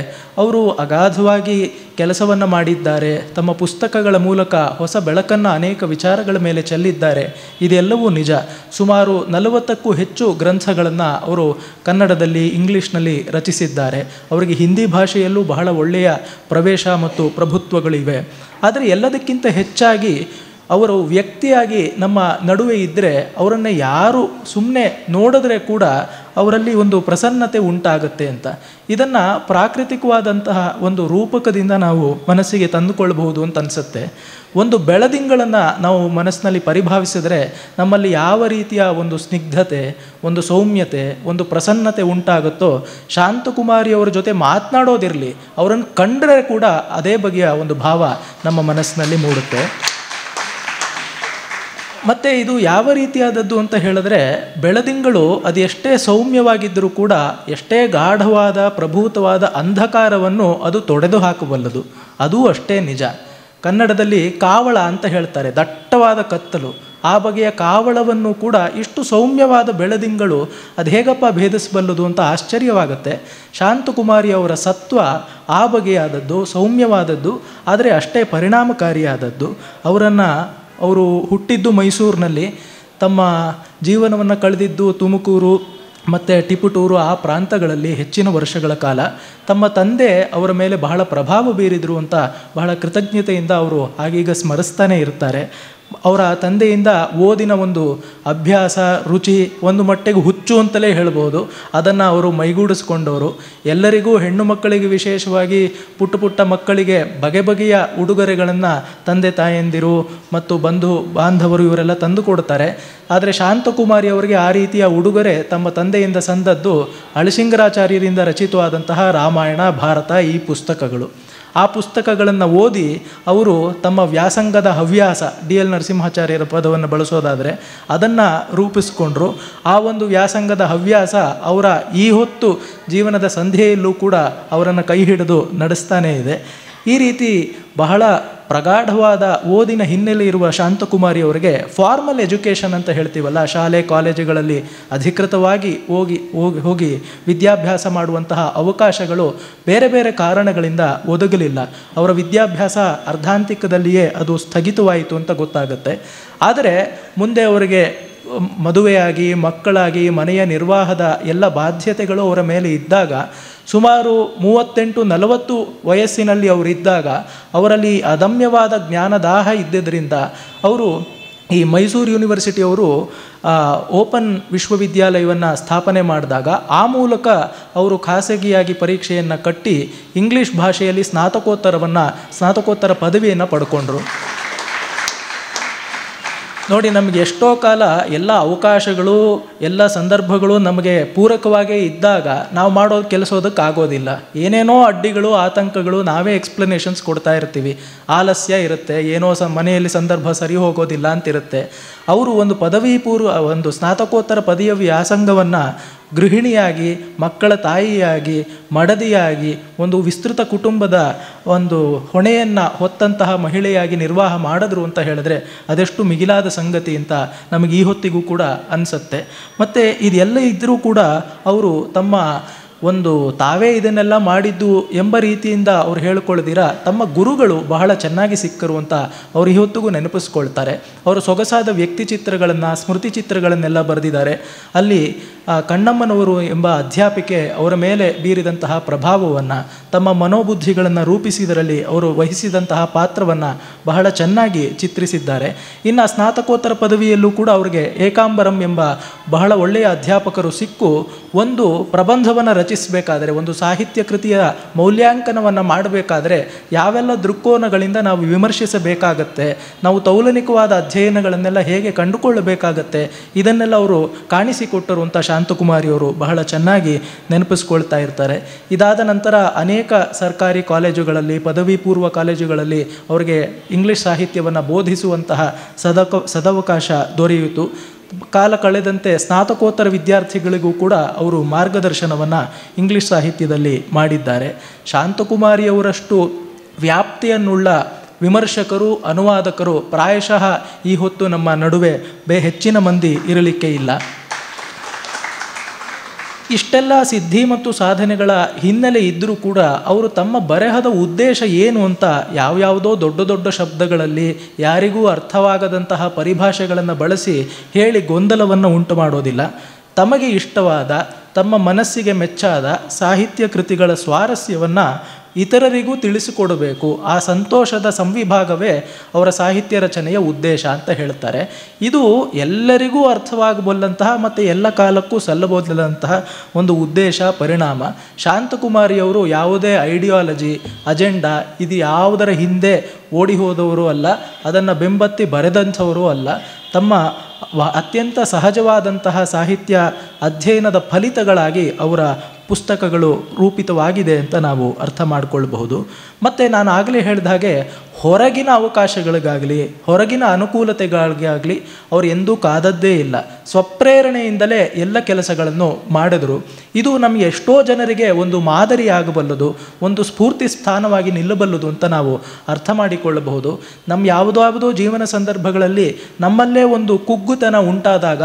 ಅವರು ಅಗಾಧವಾಗಿ ಕೆಲಸವನ್ನು ಮಾಡಿದ್ದಾರೆ. ತಮ್ಮ ಪುಸ್ತಕಗಳ ಮೂಲಕ ಹೊಸ ಬೆಳಕನ್ನು ಅನೇಕ ವಿಚಾರಗಳ ಮೇಲೆ ಚೆಲ್ಲಿದ್ದಾರೆ. ಇದೆಲ್ಲವೂ ನಿಜ. ಸುಮಾರು 40ಕ್ಕೂ ಹೆಚ್ಚು ಗ್ರಂಥಗಳನ್ನು ಅವರು ಕನ್ನಡದಲ್ಲಿ, ಇಂಗ್ಲೀಷ್ನಲ್ಲಿ ರಚಿಸಿದ್ದಾರೆ. ಅವರಿಗೆ ಹಿಂದಿ ಭಾಷೆಯಲ್ಲೂ ಬಹಳ ಒಳ್ಳೆಯ ಪ್ರವೇಶ ಮತ್ತು ಪ್ರಭುತ್ವಗಳಿವೆ. ಆದರೆ ಎಲ್ಲದಕ್ಕಿಂತ ಹೆಚ್ಚಾಗಿ ಅವರು ವ್ಯಕ್ತಿಯಾಗಿ ನಮ್ಮ ನಡುವೆ ಇದ್ದರೆ ಅವರನ್ನು ಯಾರು ಸುಮ್ಮನೆ ನೋಡಿದ್ರೆ ಕೂಡ ಅವರಲ್ಲಿ ಒಂದು ಪ್ರಸನ್ನತೆ ಉಂಟಾಗುತ್ತೆ ಅಂತ. ಇದನ್ನು ಪ್ರಾಕೃತಿಕವಾದಂತಹ ಒಂದು ರೂಪಕದಿಂದ ನಾವು ಮನಸ್ಸಿಗೆ ತಂದುಕೊಳ್ಬಹುದು ಅಂತ ಅನಿಸುತ್ತೆ. ಒಂದು ಬೆಳದಿಂಗಳನ್ನು ನಾವು ಮನಸ್ಸಿನಲ್ಲಿ ಪರಿಭಾವಿಸಿದರೆ ನಮ್ಮಲ್ಲಿ ಯಾವ ರೀತಿಯ ಒಂದು ಸ್ನಿಗ್ಧತೆ, ಒಂದು ಸೌಮ್ಯತೆ, ಒಂದು ಪ್ರಸನ್ನತೆ ಉಂಟಾಗುತ್ತೋ, ಶಾಂತಕುಮಾರಿಯವರ ಜೊತೆ ಮಾತನಾಡೋದಿರಲಿ, ಅವರನ್ನು ಕಂಡರೆ ಕೂಡ ಅದೇ ಬಗೆಯ ಒಂದು ಭಾವ ನಮ್ಮ ಮನಸ್ಸಿನಲ್ಲಿ ಮೂಡುತ್ತೆ. ಮತ್ತು ಇದು ಯಾವ ರೀತಿಯಾದದ್ದು ಅಂತ ಹೇಳಿದ್ರೆ, ಬೆಳದಿಂಗಳು ಅದು ಎಷ್ಟೇ ಸೌಮ್ಯವಾಗಿದ್ದರೂ ಕೂಡ ಎಷ್ಟೇ ಗಾಢವಾದ ಪ್ರಭೂತವಾದ ಅಂಧಕಾರವನ್ನು ಅದು ತೊಡೆದು ಹಾಕಬಲ್ಲದು. ಅದೂ ಅಷ್ಟೇ ನಿಜ. ಕನ್ನಡದಲ್ಲಿ ಕಾವಳ ಅಂತ ಹೇಳ್ತಾರೆ, ದಟ್ಟವಾದ ಕತ್ತಲು. ಆ ಬಗೆಯ ಕಾವಳವನ್ನು ಕೂಡ ಇಷ್ಟು ಸೌಮ್ಯವಾದ ಬೆಳದಿಂಗಳು ಅದು ಹೇಗಪ್ಪ ಭೇದಿಸಬಲ್ಲದು ಅಂತ ಆಶ್ಚರ್ಯವಾಗುತ್ತೆ. ಶಾಂತಕುಮಾರಿಯವರ ಸತ್ವ ಆ ಬಗೆಯಾದದ್ದು, ಸೌಮ್ಯವಾದದ್ದು, ಆದರೆ ಅಷ್ಟೇ ಪರಿಣಾಮಕಾರಿಯಾದದ್ದು. ಅವರು ಹುಟ್ಟಿದ್ದು ಮೈಸೂರಿನಲ್ಲಿ, ತಮ್ಮ ಜೀವನವನ್ನು ಕಳೆದಿದ್ದು ತುಮಕೂರು ಮತ್ತು ಟಿಪುಟೂರು ಆ ಪ್ರಾಂತಗಳಲ್ಲಿ ಹೆಚ್ಚಿನ ವರ್ಷಗಳ ಕಾಲ. ತಮ್ಮ ತಂದೆ ಅವರ ಮೇಲೆ ಬಹಳ ಪ್ರಭಾವ ಬೀರಿದರು ಅಂತ ಬಹಳ ಕೃತಜ್ಞತೆಯಿಂದ ಅವರು ಆಗೀಗ ಸ್ಮರಿಸ್ತಾನೆ ಇರ್ತಾರೆ. ಅವರ ತಂದೆಯಿಂದ ಓದಿನ ಒಂದು ಅಭ್ಯಾಸ, ರುಚಿ, ಒಂದು ಮಟ್ಟಿಗೆ ಹುಚ್ಚು ಅಂತಲೇ ಹೇಳ್ಬೋದು, ಅದನ್ನು ಅವರು ಮೈಗೂಡಿಸ್ಕೊಂಡವರು. ಎಲ್ಲರಿಗೂ, ಹೆಣ್ಣು ಮಕ್ಕಳಿಗೆ ವಿಶೇಷವಾಗಿ ಪುಟ್ಟ ಪುಟ್ಟ ಮಕ್ಕಳಿಗೆ ಬಗೆ ಬಗೆಯ ಉಡುಗೊರೆಗಳನ್ನು ತಂದೆ ತಾಯಂದಿರು ಮತ್ತು ಬಂಧು ಬಾಂಧವರು ಇವರೆಲ್ಲ ತಂದು ಕೊಡ್ತಾರೆ. ಆದರೆ ಶಾಂತಕುಮಾರಿ ಅವರಿಗೆ ಆ ರೀತಿಯ ಉಡುಗೊರೆ ತಮ್ಮ ತಂದೆಯಿಂದ ಸಂದದ್ದು ಅಳಸಿಂಗರಾಚಾರ್ಯರಿಂದ ರಚಿತವಾದಂತಹ ರಾಮಾಯಣ, ಭಾರತ ಈ ಪುಸ್ತಕಗಳು. ಆ ಪುಸ್ತಕಗಳನ್ನು ಓದಿ ಅವರು ತಮ್ಮ ವ್ಯಾಸಂಗದ ಹವ್ಯಾಸ, DL ನರಸಿಂಹಾಚಾರ್ಯರ ಪದವನ್ನು ಬಳಸೋದಾದರೆ ಅದನ್ನು ರೂಪಿಸ್ಕೊಂಡ್ರು. ಆ ಒಂದು ವ್ಯಾಸಂಗದ ಹವ್ಯಾಸ ಅವರ ಈ ಹೊತ್ತು ಜೀವನದ ಸಂಧ್ಯೆಯಲ್ಲೂ ಕೂಡ ಅವರನ್ನು ಕೈ ಹಿಡಿದು ನಡೆಸ್ತಾನೇ ಇದೆ. ಈ ರೀತಿ ಬಹಳ ಪ್ರಗಾಢವಾದ ಓದಿನ ಹಿನ್ನೆಲೆ ಇರುವ ಶಾಂತಕುಮಾರಿ ಅವರಿಗೆ ಫಾರ್ಮಲ್ ಎಜುಕೇಷನ್ ಅಂತ ಹೇಳ್ತೀವಲ್ಲ, ಶಾಲೆ ಕಾಲೇಜುಗಳಲ್ಲಿ ಅಧಿಕೃತವಾಗಿ ಹೋಗಿ ವಿದ್ಯಾಭ್ಯಾಸ ಮಾಡುವಂತಹ ಅವಕಾಶಗಳು ಬೇರೆ ಬೇರೆ ಕಾರಣಗಳಿಂದ ಒದಗಲಿಲ್ಲ. ಅವರ ವಿದ್ಯಾಭ್ಯಾಸ ಅರ್ಧಾಂತಿಕದಲ್ಲಿಯೇ ಅದು ಸ್ಥಗಿತವಾಯಿತು ಅಂತ ಗೊತ್ತಾಗುತ್ತೆ. ಆದರೆ ಮುಂದೆ ಅವರಿಗೆ ಮದುವೆಯಾಗಿ, ಮಕ್ಕಳಾಗಿ, ಮನೆಯ ನಿರ್ವಾಹದ ಎಲ್ಲ ಬಾಧ್ಯತೆಗಳು ಅವರ ಮೇಲೆ ಇದ್ದಾಗ, ಸುಮಾರು 38-40 ವಯಸ್ಸಿನಲ್ಲಿ ಅವರಿದ್ದಾಗ ಅವರಲ್ಲಿ ಅದಮ್ಯವಾದ ಜ್ಞಾನದಾಹ ಇದ್ದಿದ್ದರಿಂದ ಅವರು ಈ ಮೈಸೂರು ಯೂನಿವರ್ಸಿಟಿಯವರು ಓಪನ್ ವಿಶ್ವವಿದ್ಯಾಲಯವನ್ನು ಸ್ಥಾಪನೆ ಮಾಡಿದಾಗ ಆ ಮೂಲಕ ಅವರು ಖಾಸಗಿಯಾಗಿ ಪರೀಕ್ಷೆಯನ್ನು ಕಟ್ಟಿ ಇಂಗ್ಲೀಷ್ ಭಾಷೆಯಲ್ಲಿ ಸ್ನಾತಕೋತ್ತರ ಪದವಿಯನ್ನು ಪಡ್ಕೊಂಡ್ರು. ನೋಡಿ, ನಮಗೆ ಎಷ್ಟೋ ಕಾಲ ಎಲ್ಲ ಅವಕಾಶಗಳು ಎಲ್ಲ ಸಂದರ್ಭಗಳು ನಮಗೆ ಪೂರಕವಾಗೇ ಇದ್ದಾಗ ನಾವು ಮಾಡೋದು ಕೆಲಸೋದಕ್ಕಾಗೋದಿಲ್ಲ. ಏನೇನೋ ಅಡ್ಡಿಗಳು ಆತಂಕಗಳು ನಾವೇ ಎಕ್ಸ್ಪ್ಲನೇಷನ್ಸ್ ಕೊಡ್ತಾ ಇರ್ತೀವಿ. ಆಲಸ್ಯ ಇರುತ್ತೆ, ಏನೋ ಮನೆಯಲ್ಲಿ ಸಂದರ್ಭ ಸರಿ ಹೋಗೋದಿಲ್ಲ ಅಂತಿರುತ್ತೆ. ಅವರು ಒಂದು ಸ್ನಾತಕೋತ್ತರ ಪದವಿಯ ವ್ಯಾಸಂಗವನ್ನು ಗೃಹಿಣಿಯಾಗಿ, ಮಕ್ಕಳ ತಾಯಿಯಾಗಿ, ಮಡದಿಯಾಗಿ, ಒಂದು ವಿಸ್ತೃತ ಕುಟುಂಬದ ಒಂದು ಹೊಣೆಯನ್ನು ಹೊತ್ತಂತಹ ಮಹಿಳೆಯಾಗಿ ನಿರ್ವಾಹ ಮಾಡಿದ್ರು ಅಂತ ಹೇಳಿದ್ರೆ ಅದೆಷ್ಟು ಮಿಗಿಲಾದ ಸಂಗತಿ ಅಂತ ನಮಗೆ ಈ ಹೊತ್ತಿಗೂ ಕೂಡ ಅನಿಸುತ್ತೆ. ಮತ್ತು ಇದೆಲ್ಲ ಇದ್ದರೂ ಕೂಡ ಅವರು ತಾವೇ ಇದನ್ನೆಲ್ಲ ಮಾಡಿದ್ದು ಎಂಬ ರೀತಿಯಿಂದ ಅವ್ರು ಹೇಳ್ಕೊಳ್ಳದಿರ ತಮ್ಮ ಗುರುಗಳು ಬಹಳ ಚೆನ್ನಾಗಿ ಸಿಕ್ಕರು ಅಂತ ಅವ್ರು ಇವತ್ತಿಗೂ ನೆನಪಿಸ್ಕೊಳ್ತಾರೆ. ಅವರು ಸೊಗಸಾದ ವ್ಯಕ್ತಿ ಚಿತ್ರಗಳನ್ನು, ಸ್ಮೃತಿ ಚಿತ್ರಗಳನ್ನೆಲ್ಲ ಬರೆದಿದ್ದಾರೆ. ಅಲ್ಲಿ ಕಣ್ಣಮ್ಮನವರು ಎಂಬ ಅಧ್ಯಾಪಿಕೆ ಅವರ ಮೇಲೆ ಬೀರಿದಂತಹ ಪ್ರಭಾವವನ್ನು, ತಮ್ಮ ಮನೋಬುದ್ಧಿಗಳನ್ನು ರೂಪಿಸಿದರಲ್ಲಿ ಅವರು ವಹಿಸಿದಂತಹ ಪಾತ್ರವನ್ನು ಬಹಳ ಚೆನ್ನಾಗಿ ಚಿತ್ರಿಸಿದ್ದಾರೆ. ಇನ್ನು ಸ್ನಾತಕೋತ್ತರ ಪದವಿಯಲ್ಲೂ ಕೂಡ ಅವರಿಗೆ ಏಕಾಂಬರಂ ಎಂಬ ಬಹಳ ಒಳ್ಳೆಯ ಅಧ್ಯಾಪಕರು ಸಿಕ್ಕು ಒಂದು ಪ್ರಬಂಧವನ್ನು ರಚಿಸಬೇಕಾದರೆ, ಒಂದು ಸಾಹಿತ್ಯ ಕೃತಿಯ ಮೌಲ್ಯಾಂಕನವನ್ನು ಮಾಡಬೇಕಾದರೆ ಯಾವೆಲ್ಲ ದೃಕ್ಕೋನಗಳಿಂದ ನಾವು ವಿಮರ್ಶಿಸಬೇಕಾಗತ್ತೆ, ನಾವು ತೌಲನಿಕವಾದ ಅಧ್ಯಯನಗಳನ್ನೆಲ್ಲ ಹೇಗೆ ಕಂಡುಕೊಳ್ಳಬೇಕಾಗತ್ತೆ, ಇದನ್ನೆಲ್ಲ ಅವರು ಕಾಣಿಸಿಕೊಟ್ಟರು ಅಂತ ಶಾಂತಕುಮಾರಿಯವರು ಬಹಳ ಚೆನ್ನಾಗಿ ನೆನಪಿಸ್ಕೊಳ್ತಾ ಇರ್ತಾರೆ. ಇದಾದ ನಂತರ ಅನೇಕ ಸರ್ಕಾರಿ ಕಾಲೇಜುಗಳಲ್ಲಿ, ಪದವಿ ಪೂರ್ವ ಕಾಲೇಜುಗಳಲ್ಲಿ ಅವರಿಗೆ ಇಂಗ್ಲೀಷ್ ಸಾಹಿತ್ಯವನ್ನು ಬೋಧಿಸುವಂತಹ ಸದವಕಾಶ ದೊರೆಯಿತು. ಕಾಲ ಕಳೆದಂತೆ ಸ್ನಾತಕೋತ್ತರ ವಿದ್ಯಾರ್ಥಿಗಳಿಗೂ ಕೂಡ ಅವರು ಮಾರ್ಗದರ್ಶನವನ್ನು ಇಂಗ್ಲೀಷ್ ಸಾಹಿತ್ಯದಲ್ಲಿ ಮಾಡಿದ್ದಾರೆ. ಶಾಂತಕುಮಾರಿಯವರಷ್ಟು ವ್ಯಾಪ್ತಿಯನ್ನುಳ್ಳ ವಿಮರ್ಶಕರು, ಅನುವಾದಕರು ಪ್ರಾಯಶಃ ಈ ಹೊತ್ತು ನಮ್ಮ ನಡುವೆ ಹೆಚ್ಚಿನ ಮಂದಿ ಇರಲಿಕ್ಕೆ ಇಲ್ಲ. ಇಷ್ಟೆಲ್ಲ ಸಿದ್ಧಿ ಮತ್ತು ಸಾಧನೆಗಳ ಹಿನ್ನೆಲೆ ಇದ್ದರೂ ಕೂಡ ಅವರು ತಮ್ಮ ಬರೆಹದ ಉದ್ದೇಶ ಏನು ಅಂತ ಯಾವ್ಯಾವುದೋ ದೊಡ್ಡ ದೊಡ್ಡ ಶಬ್ದಗಳಲ್ಲಿ ಯಾರಿಗೂ ಅರ್ಥವಾಗದಂತಹ ಪರಿಭಾಷೆಗಳನ್ನು ಬಳಸಿ ಹೇಳಿ ಗೊಂದಲವನ್ನು ಉಂಟು ಮಾಡೋದಿಲ್ಲ. ತಮಗೆ ಇಷ್ಟವಾದ, ತಮ್ಮ ಮನಸ್ಸಿಗೆ ಮೆಚ್ಚಾದ ಸಾಹಿತ್ಯ ಕೃತಿಗಳ ಸ್ವಾರಸ್ಯವನ್ನು ಇತರರಿಗೂ ತಿಳಿಸಿಕೊಡಬೇಕು. ಆ ಸಂತೋಷದ ಸಂವಿಭಾಗವೇ ಅವರ ಸಾಹಿತ್ಯ ರಚನೆಯ ಉದ್ದೇಶ ಅಂತ ಹೇಳ್ತಾರೆ. ಇದು ಎಲ್ಲರಿಗೂ ಅರ್ಥವಾಗಬಲ್ಲಂತಹ ಮತ್ತು ಎಲ್ಲ ಕಾಲಕ್ಕೂ ಸಲ್ಲಬಹುದಂತಹ ಒಂದು ಉದ್ದೇಶ, ಪರಿಣಾಮ. ಶಾಂತಕುಮಾರಿಯವರು ಯಾವುದೇ ಐಡಿಯಾಲಜಿ, ಅಜೆಂಡಾ ಇದು ಯಾವುದರ ಹಿಂದೆ ಓಡಿ ಹೋದವರು ಅಲ್ಲ, ಅದನ್ನು ಬೆಂಬತ್ತಿ ಬರೆದಂಥವರು ಅಲ್ಲ. ತಮ್ಮ ಅತ್ಯಂತ ಸಹಜವಾದಂತಹ ಸಾಹಿತ್ಯ ಅಧ್ಯಯನದ ಫಲಿತಗಳಾಗಿ ಅವರ ಪುಸ್ತಕಗಳು ರೂಪಿತವಾಗಿದೆ ಅಂತ ನಾವು ಅರ್ಥ ಮಾಡಿಕೊಳ್ಬಹುದು. ಮತ್ತು ನಾನು ಆಗಲೇ ಹೇಳಿದ ಹಾಗೆ ಹೊರಗಿನ ಅವಕಾಶಗಳಿಗಾಗಲಿ, ಹೊರಗಿನ ಅನುಕೂಲತೆಗಳಿಗಾಗಲಿ ಅವರು ಎಂದೂ ಕಾದದ್ದೇ ಇಲ್ಲ. ಸ್ವಪ್ರೇರಣೆಯಿಂದಲೇ ಎಲ್ಲ ಕೆಲಸಗಳನ್ನು ಮಾಡಿದರು. ಇದು ನಮಗೆ ಎಷ್ಟೋ ಜನರಿಗೆ ಒಂದು ಮಾದರಿಯಾಗಬಲ್ಲದು, ಒಂದು ಸ್ಫೂರ್ತಿ ಸ್ಥಾನವಾಗಿ ನಿಲ್ಲಬಲ್ಲದು ಅಂತ ನಾವು ಅರ್ಥ ಮಾಡಿಕೊಳ್ಳಬಹುದು. ನಮ್ಮ ಯಾವುದೋ ಜೀವನ ಸಂದರ್ಭಗಳಲ್ಲಿ ನಮ್ಮಲ್ಲೇ ಒಂದು ಕುಗ್ಗುತನ ಉಂಟಾದಾಗ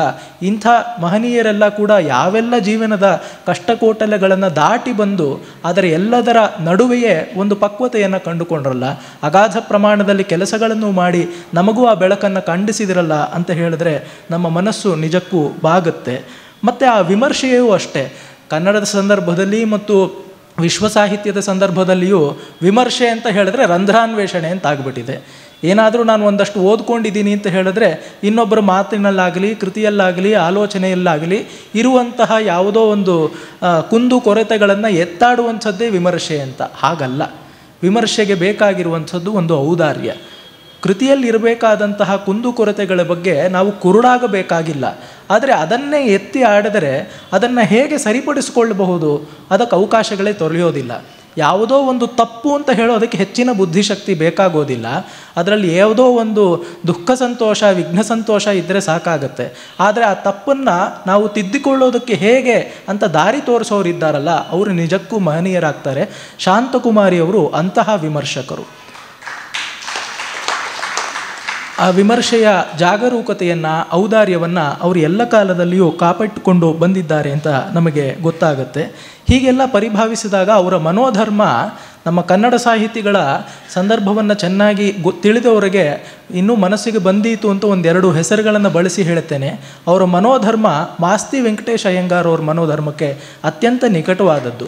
ಇಂಥ ಮಹನೀಯರೆಲ್ಲ ಕೂಡ ಯಾವೆಲ್ಲ ಜೀವನದ ಕಷ್ಟಕೋಟಲೆಗಳನ್ನು ದಾಟಿ ಬಂದು ಅದರ ಎಲ್ಲದರ ನಡುವೆಯೇ ಒಂದು ಪಕ್ವತೆಯನ್ನು ಕಂಡುಕೊಂಡ್ರಲ್ಲ, ಅಗಾಧ ಪ್ರಮಾಣದಲ್ಲಿ ಕೆಲಸಗಳನ್ನು ಮಾಡಿ ನಮಗೂ ಆ ಬೆಳಕನ್ನು ಕಂಡಿಸಿದಿರಲ್ಲ ಅಂತ ಹೇಳಿದ್ರೆ ನಮ್ಮ ಮನಸ್ಸು ನಿಜಕ್ಕೂ ಬಾಗುತ್ತೆ. ಮತ್ತು ಆ ವಿಮರ್ಶೆಯೂ ಅಷ್ಟೇ. ಕನ್ನಡದ ಸಂದರ್ಭದಲ್ಲಿ ಮತ್ತು ವಿಶ್ವ ಸಾಹಿತ್ಯದ ಸಂದರ್ಭದಲ್ಲಿಯೂ ವಿಮರ್ಶೆ ಅಂತ ಹೇಳಿದ್ರೆ ರಂಧ್ರಾನ್ವೇಷಣೆ ಅಂತ ಆಗಿಬಿಟ್ಟಿದೆ. ಏನಾದರೂ ನಾನು ಒಂದಷ್ಟು ಓದ್ಕೊಂಡಿದ್ದೀನಿ ಅಂತ ಹೇಳಿದ್ರೆ ಇನ್ನೊಬ್ಬರ ಮಾತಿನಲ್ಲಾಗಲಿ, ಕೃತಿಯಲ್ಲಾಗಲಿ, ಆಲೋಚನೆಯಲ್ಲಾಗಲಿ ಇರುವಂತಹ ಯಾವುದೋ ಒಂದು ಕುಂದು ಕೊರತೆಗಳನ್ನು ಎತ್ತಾಡುವಂಥದ್ದೇ ವಿಮರ್ಶೆ ಅಂತ. ಹಾಗಲ್ಲ. ವಿಮರ್ಶೆಗೆ ಬೇಕಾಗಿರುವಂಥದ್ದು ಒಂದು ಔದಾರ್ಯ. ಕೃತಿಯಲ್ಲಿರಬೇಕಾದಂತಹ ಕುಂದುಕೊರತೆಗಳ ಬಗ್ಗೆ ನಾವು ಕುರುಡಾಗಬೇಕಾಗಿಲ್ಲ. ಆದರೆ ಅದನ್ನೇ ಎತ್ತಿ ಆಡಿದರೆ ಅದನ್ನು ಹೇಗೆ ಸರಿಪಡಿಸಿಕೊಳ್ಳಬಹುದು, ಅದಕ್ಕೆ ಅವಕಾಶಗಳೇ ತೊರೆಯೋದಿಲ್ಲ. ಯಾವುದೋ ಒಂದು ತಪ್ಪು ಅಂತ ಹೇಳೋದಕ್ಕೆ ಹೆಚ್ಚಿನ ಬುದ್ಧಿಶಕ್ತಿ ಬೇಕಾಗೋದಿಲ್ಲ. ಅದರಲ್ಲಿ ಯಾವುದೋ ಒಂದು ದುಃಖ ಸಂತೋಷ, ವಿಘ್ನ ಸಂತೋಷ ಇದ್ದರೆ ಸಾಕಾಗತ್ತೆ. ಆದರೆ ಆ ತಪ್ಪನ್ನು ನಾವು ತಿದ್ದಿಕೊಳ್ಳೋದಕ್ಕೆ ಹೇಗೆ ಅಂತ ದಾರಿ ತೋರಿಸೋರಿದ್ದಾರಲ್ಲ, ಅವರು ನಿಜಕ್ಕೂ ಮಹನೀಯರಾಗ್ತಾರೆ. ಶಾಂತಕುಮಾರಿಯವರು ಅಂತಹ ವಿಮರ್ಶಕರು. ಆ ವಿಮರ್ಶೆಯ ಜಾಗರೂಕತೆಯನ್ನು, ಔದಾರ್ಯವನ್ನು ಅವರು ಎಲ್ಲ ಕಾಲದಲ್ಲಿಯೂ ಕಾಪಾಡಿಕೊಂಡು ಬಂದಿದ್ದಾರೆ ಅಂತ ನಮಗೆ ಗೊತ್ತಾಗುತ್ತೆ. ಹೀಗೆಲ್ಲ ಪರಿಭಾವಿಸಿದಾಗ ಅವರ ಮನೋಧರ್ಮ ನಮ್ಮ ಕನ್ನಡ ಸಾಹಿತಿಗಳ ಸಂದರ್ಭವನ್ನು ಚೆನ್ನಾಗಿ ತಿಳಿದವರಿಗೆ ಇನ್ನೂ ಮನಸ್ಸಿಗೆ ಬಂದೀತು ಅಂತ ಒಂದೆರಡು ಹೆಸರುಗಳನ್ನು ಬಳಸಿ ಹೇಳುತ್ತೇನೆ. ಅವರ ಮನೋಧರ್ಮ ಮಾಸ್ತಿ ವೆಂಕಟೇಶ ಅಯ್ಯಂಗಾರ್ ಅವ್ರ ಮನೋಧರ್ಮಕ್ಕೆ ಅತ್ಯಂತ ನಿಕಟವಾದದ್ದು.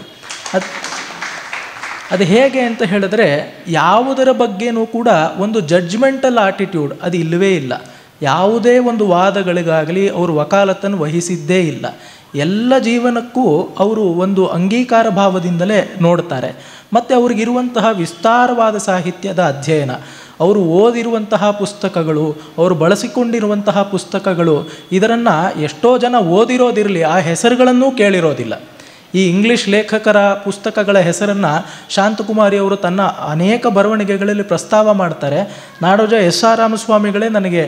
ಅದು ಹೇಗೆ ಅಂತ ಹೇಳಿದ್ರೆ ಯಾವುದರ ಬಗ್ಗೆನೂ ಕೂಡ ಒಂದು ಜಡ್ಜ್ಮೆಂಟಲ್ ಆಟಿಟ್ಯೂಡ್ ಅದು ಇಲ್ಲವೇ ಇಲ್ಲ. ಯಾವುದೇ ಒಂದು ವಾದಗಳಿಗಾಗಲಿ ಅವರು ವಕಾಲತ್ತನ್ನು ವಹಿಸಿದ್ದೇ ಇಲ್ಲ. ಎಲ್ಲ ಜೀವನಕ್ಕೂ ಅವರು ಒಂದು ಅಂಗೀಕಾರ ಭಾವದಿಂದಲೇ ನೋಡ್ತಾರೆ. ಮತ್ತು ಅವ್ರಿಗಿರುವಂತಹ ವಿಸ್ತಾರವಾದ ಸಾಹಿತ್ಯದ ಅಧ್ಯಯನ, ಅವರು ಓದಿರುವಂತಹ ಪುಸ್ತಕಗಳು, ಅವರು ಬಳಸಿಕೊಂಡಿರುವಂತಹ ಪುಸ್ತಕಗಳು, ಇದನ್ನು ಎಷ್ಟೋ ಜನ ಓದಿರೋದಿರಲಿ, ಆ ಹೆಸರುಗಳನ್ನೂ ಕೇಳಿರೋದಿಲ್ಲ. ಈ ಇಂಗ್ಲೀಷ್ ಲೇಖಕರ ಪುಸ್ತಕಗಳ ಹೆಸರನ್ನು ಶಾಂತಕುಮಾರಿಯವರು ತನ್ನ ಅನೇಕ ಬರವಣಿಗೆಗಳಲ್ಲಿ ಪ್ರಸ್ತಾವ ಮಾಡ್ತಾರೆ. ನಾಡೋಜ S.R. ರಾಮಸ್ವಾಮಿಗಳೇ ನನಗೆ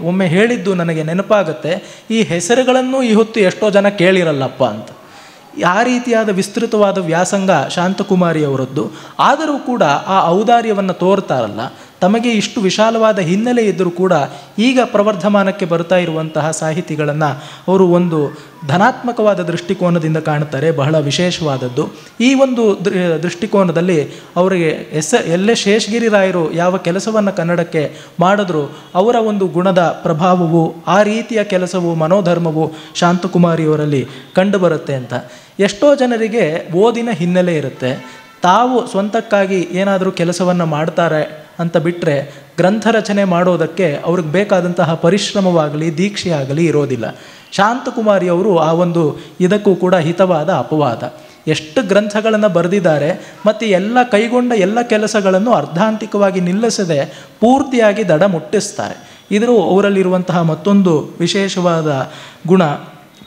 ಒಮ್ಮೆ ಹೇಳಿದ್ದು ನನಗೆ ನೆನಪಾಗುತ್ತೆ, ಈ ಹೆಸರುಗಳನ್ನು ಈ ಹೊತ್ತು ಎಷ್ಟೋ ಜನ ಕೇಳಿರಲ್ಲಪ್ಪ ಅಂತ. ಆ ರೀತಿಯಾದ ವಿಸ್ತೃತವಾದ ವ್ಯಾಸಂಗ ಶಾಂತಕುಮಾರಿಯವರದ್ದು. ಆದರೂ ಕೂಡ ಆ ಔದಾರ್ಯವನ್ನು ತೋರ್ತಾರಲ್ಲ, ತಮಗೆ ಇಷ್ಟು ವಿಶಾಲವಾದ ಹಿನ್ನೆಲೆ ಇದ್ದರೂ ಕೂಡ ಈಗ ಪ್ರವರ್ಧಮಾನಕ್ಕೆ ಬರ್ತಾ ಇರುವಂತಹ ಸಾಹಿತಿಗಳನ್ನು ಅವರು ಒಂದು ಧನಾತ್ಮಕವಾದ ದೃಷ್ಟಿಕೋನದಿಂದ ಕಾಣ್ತಾರೆ, ಬಹಳ ವಿಶೇಷವಾದದ್ದು. ಈ ಒಂದು ದೃಷ್ಟಿಕೋನದಲ್ಲಿ ಅವರಿಗೆ ಎಲ್ಲೇ ಶೇಷಗಿರಿ ರಾಯರು ಯಾವ ಕೆಲಸವನ್ನು ಕನ್ನಡಕ್ಕೆ ಮಾಡಿದ್ರು, ಅವರ ಒಂದು ಗುಣದ ಪ್ರಭಾವವು, ಆ ರೀತಿಯ ಕೆಲಸವು, ಮನೋಧರ್ಮವು ಶಾಂತಕುಮಾರಿಯವರಲ್ಲಿ ಕಂಡುಬರುತ್ತೆ ಅಂತ. ಎಷ್ಟೋ ಜನರಿಗೆ ಓದಿನ ಹಿನ್ನೆಲೆ ಇರುತ್ತೆ, ತಾವು ಸ್ವಂತಕ್ಕಾಗಿ ಏನಾದರೂ ಕೆಲಸವನ್ನು ಮಾಡ್ತಾರೆ ಅಂತ ಬಿಟ್ಟರೆ ಗ್ರಂಥ ರಚನೆ ಮಾಡೋದಕ್ಕೆ ಅವ್ರಿಗೆ ಬೇಕಾದಂತಹ ಪರಿಶ್ರಮವಾಗಲಿ ದೀಕ್ಷೆಯಾಗಲಿ ಇರೋದಿಲ್ಲ. ಶಾಂತಕುಮಾರಿಯವರು ಆ ಒಂದು ಇದಕ್ಕೂ ಕೂಡ ಹಿತವಾದ ಅಪವಾದ. ಎಷ್ಟು ಗ್ರಂಥಗಳನ್ನು ಬರೆದಿದ್ದಾರೆ ಮತ್ತು ಕೈಗೊಂಡ ಎಲ್ಲ ಕೆಲಸಗಳನ್ನು ಅರ್ಧಾಂತಿಕವಾಗಿ ನಿಲ್ಲಿಸದೆ ಪೂರ್ತಿಯಾಗಿ ದಡ ಮುಟ್ಟಿಸ್ತಾರೆ. ಇದು ಅವರಲ್ಲಿರುವಂತಹ ಮತ್ತೊಂದು ವಿಶೇಷವಾದ ಗುಣ.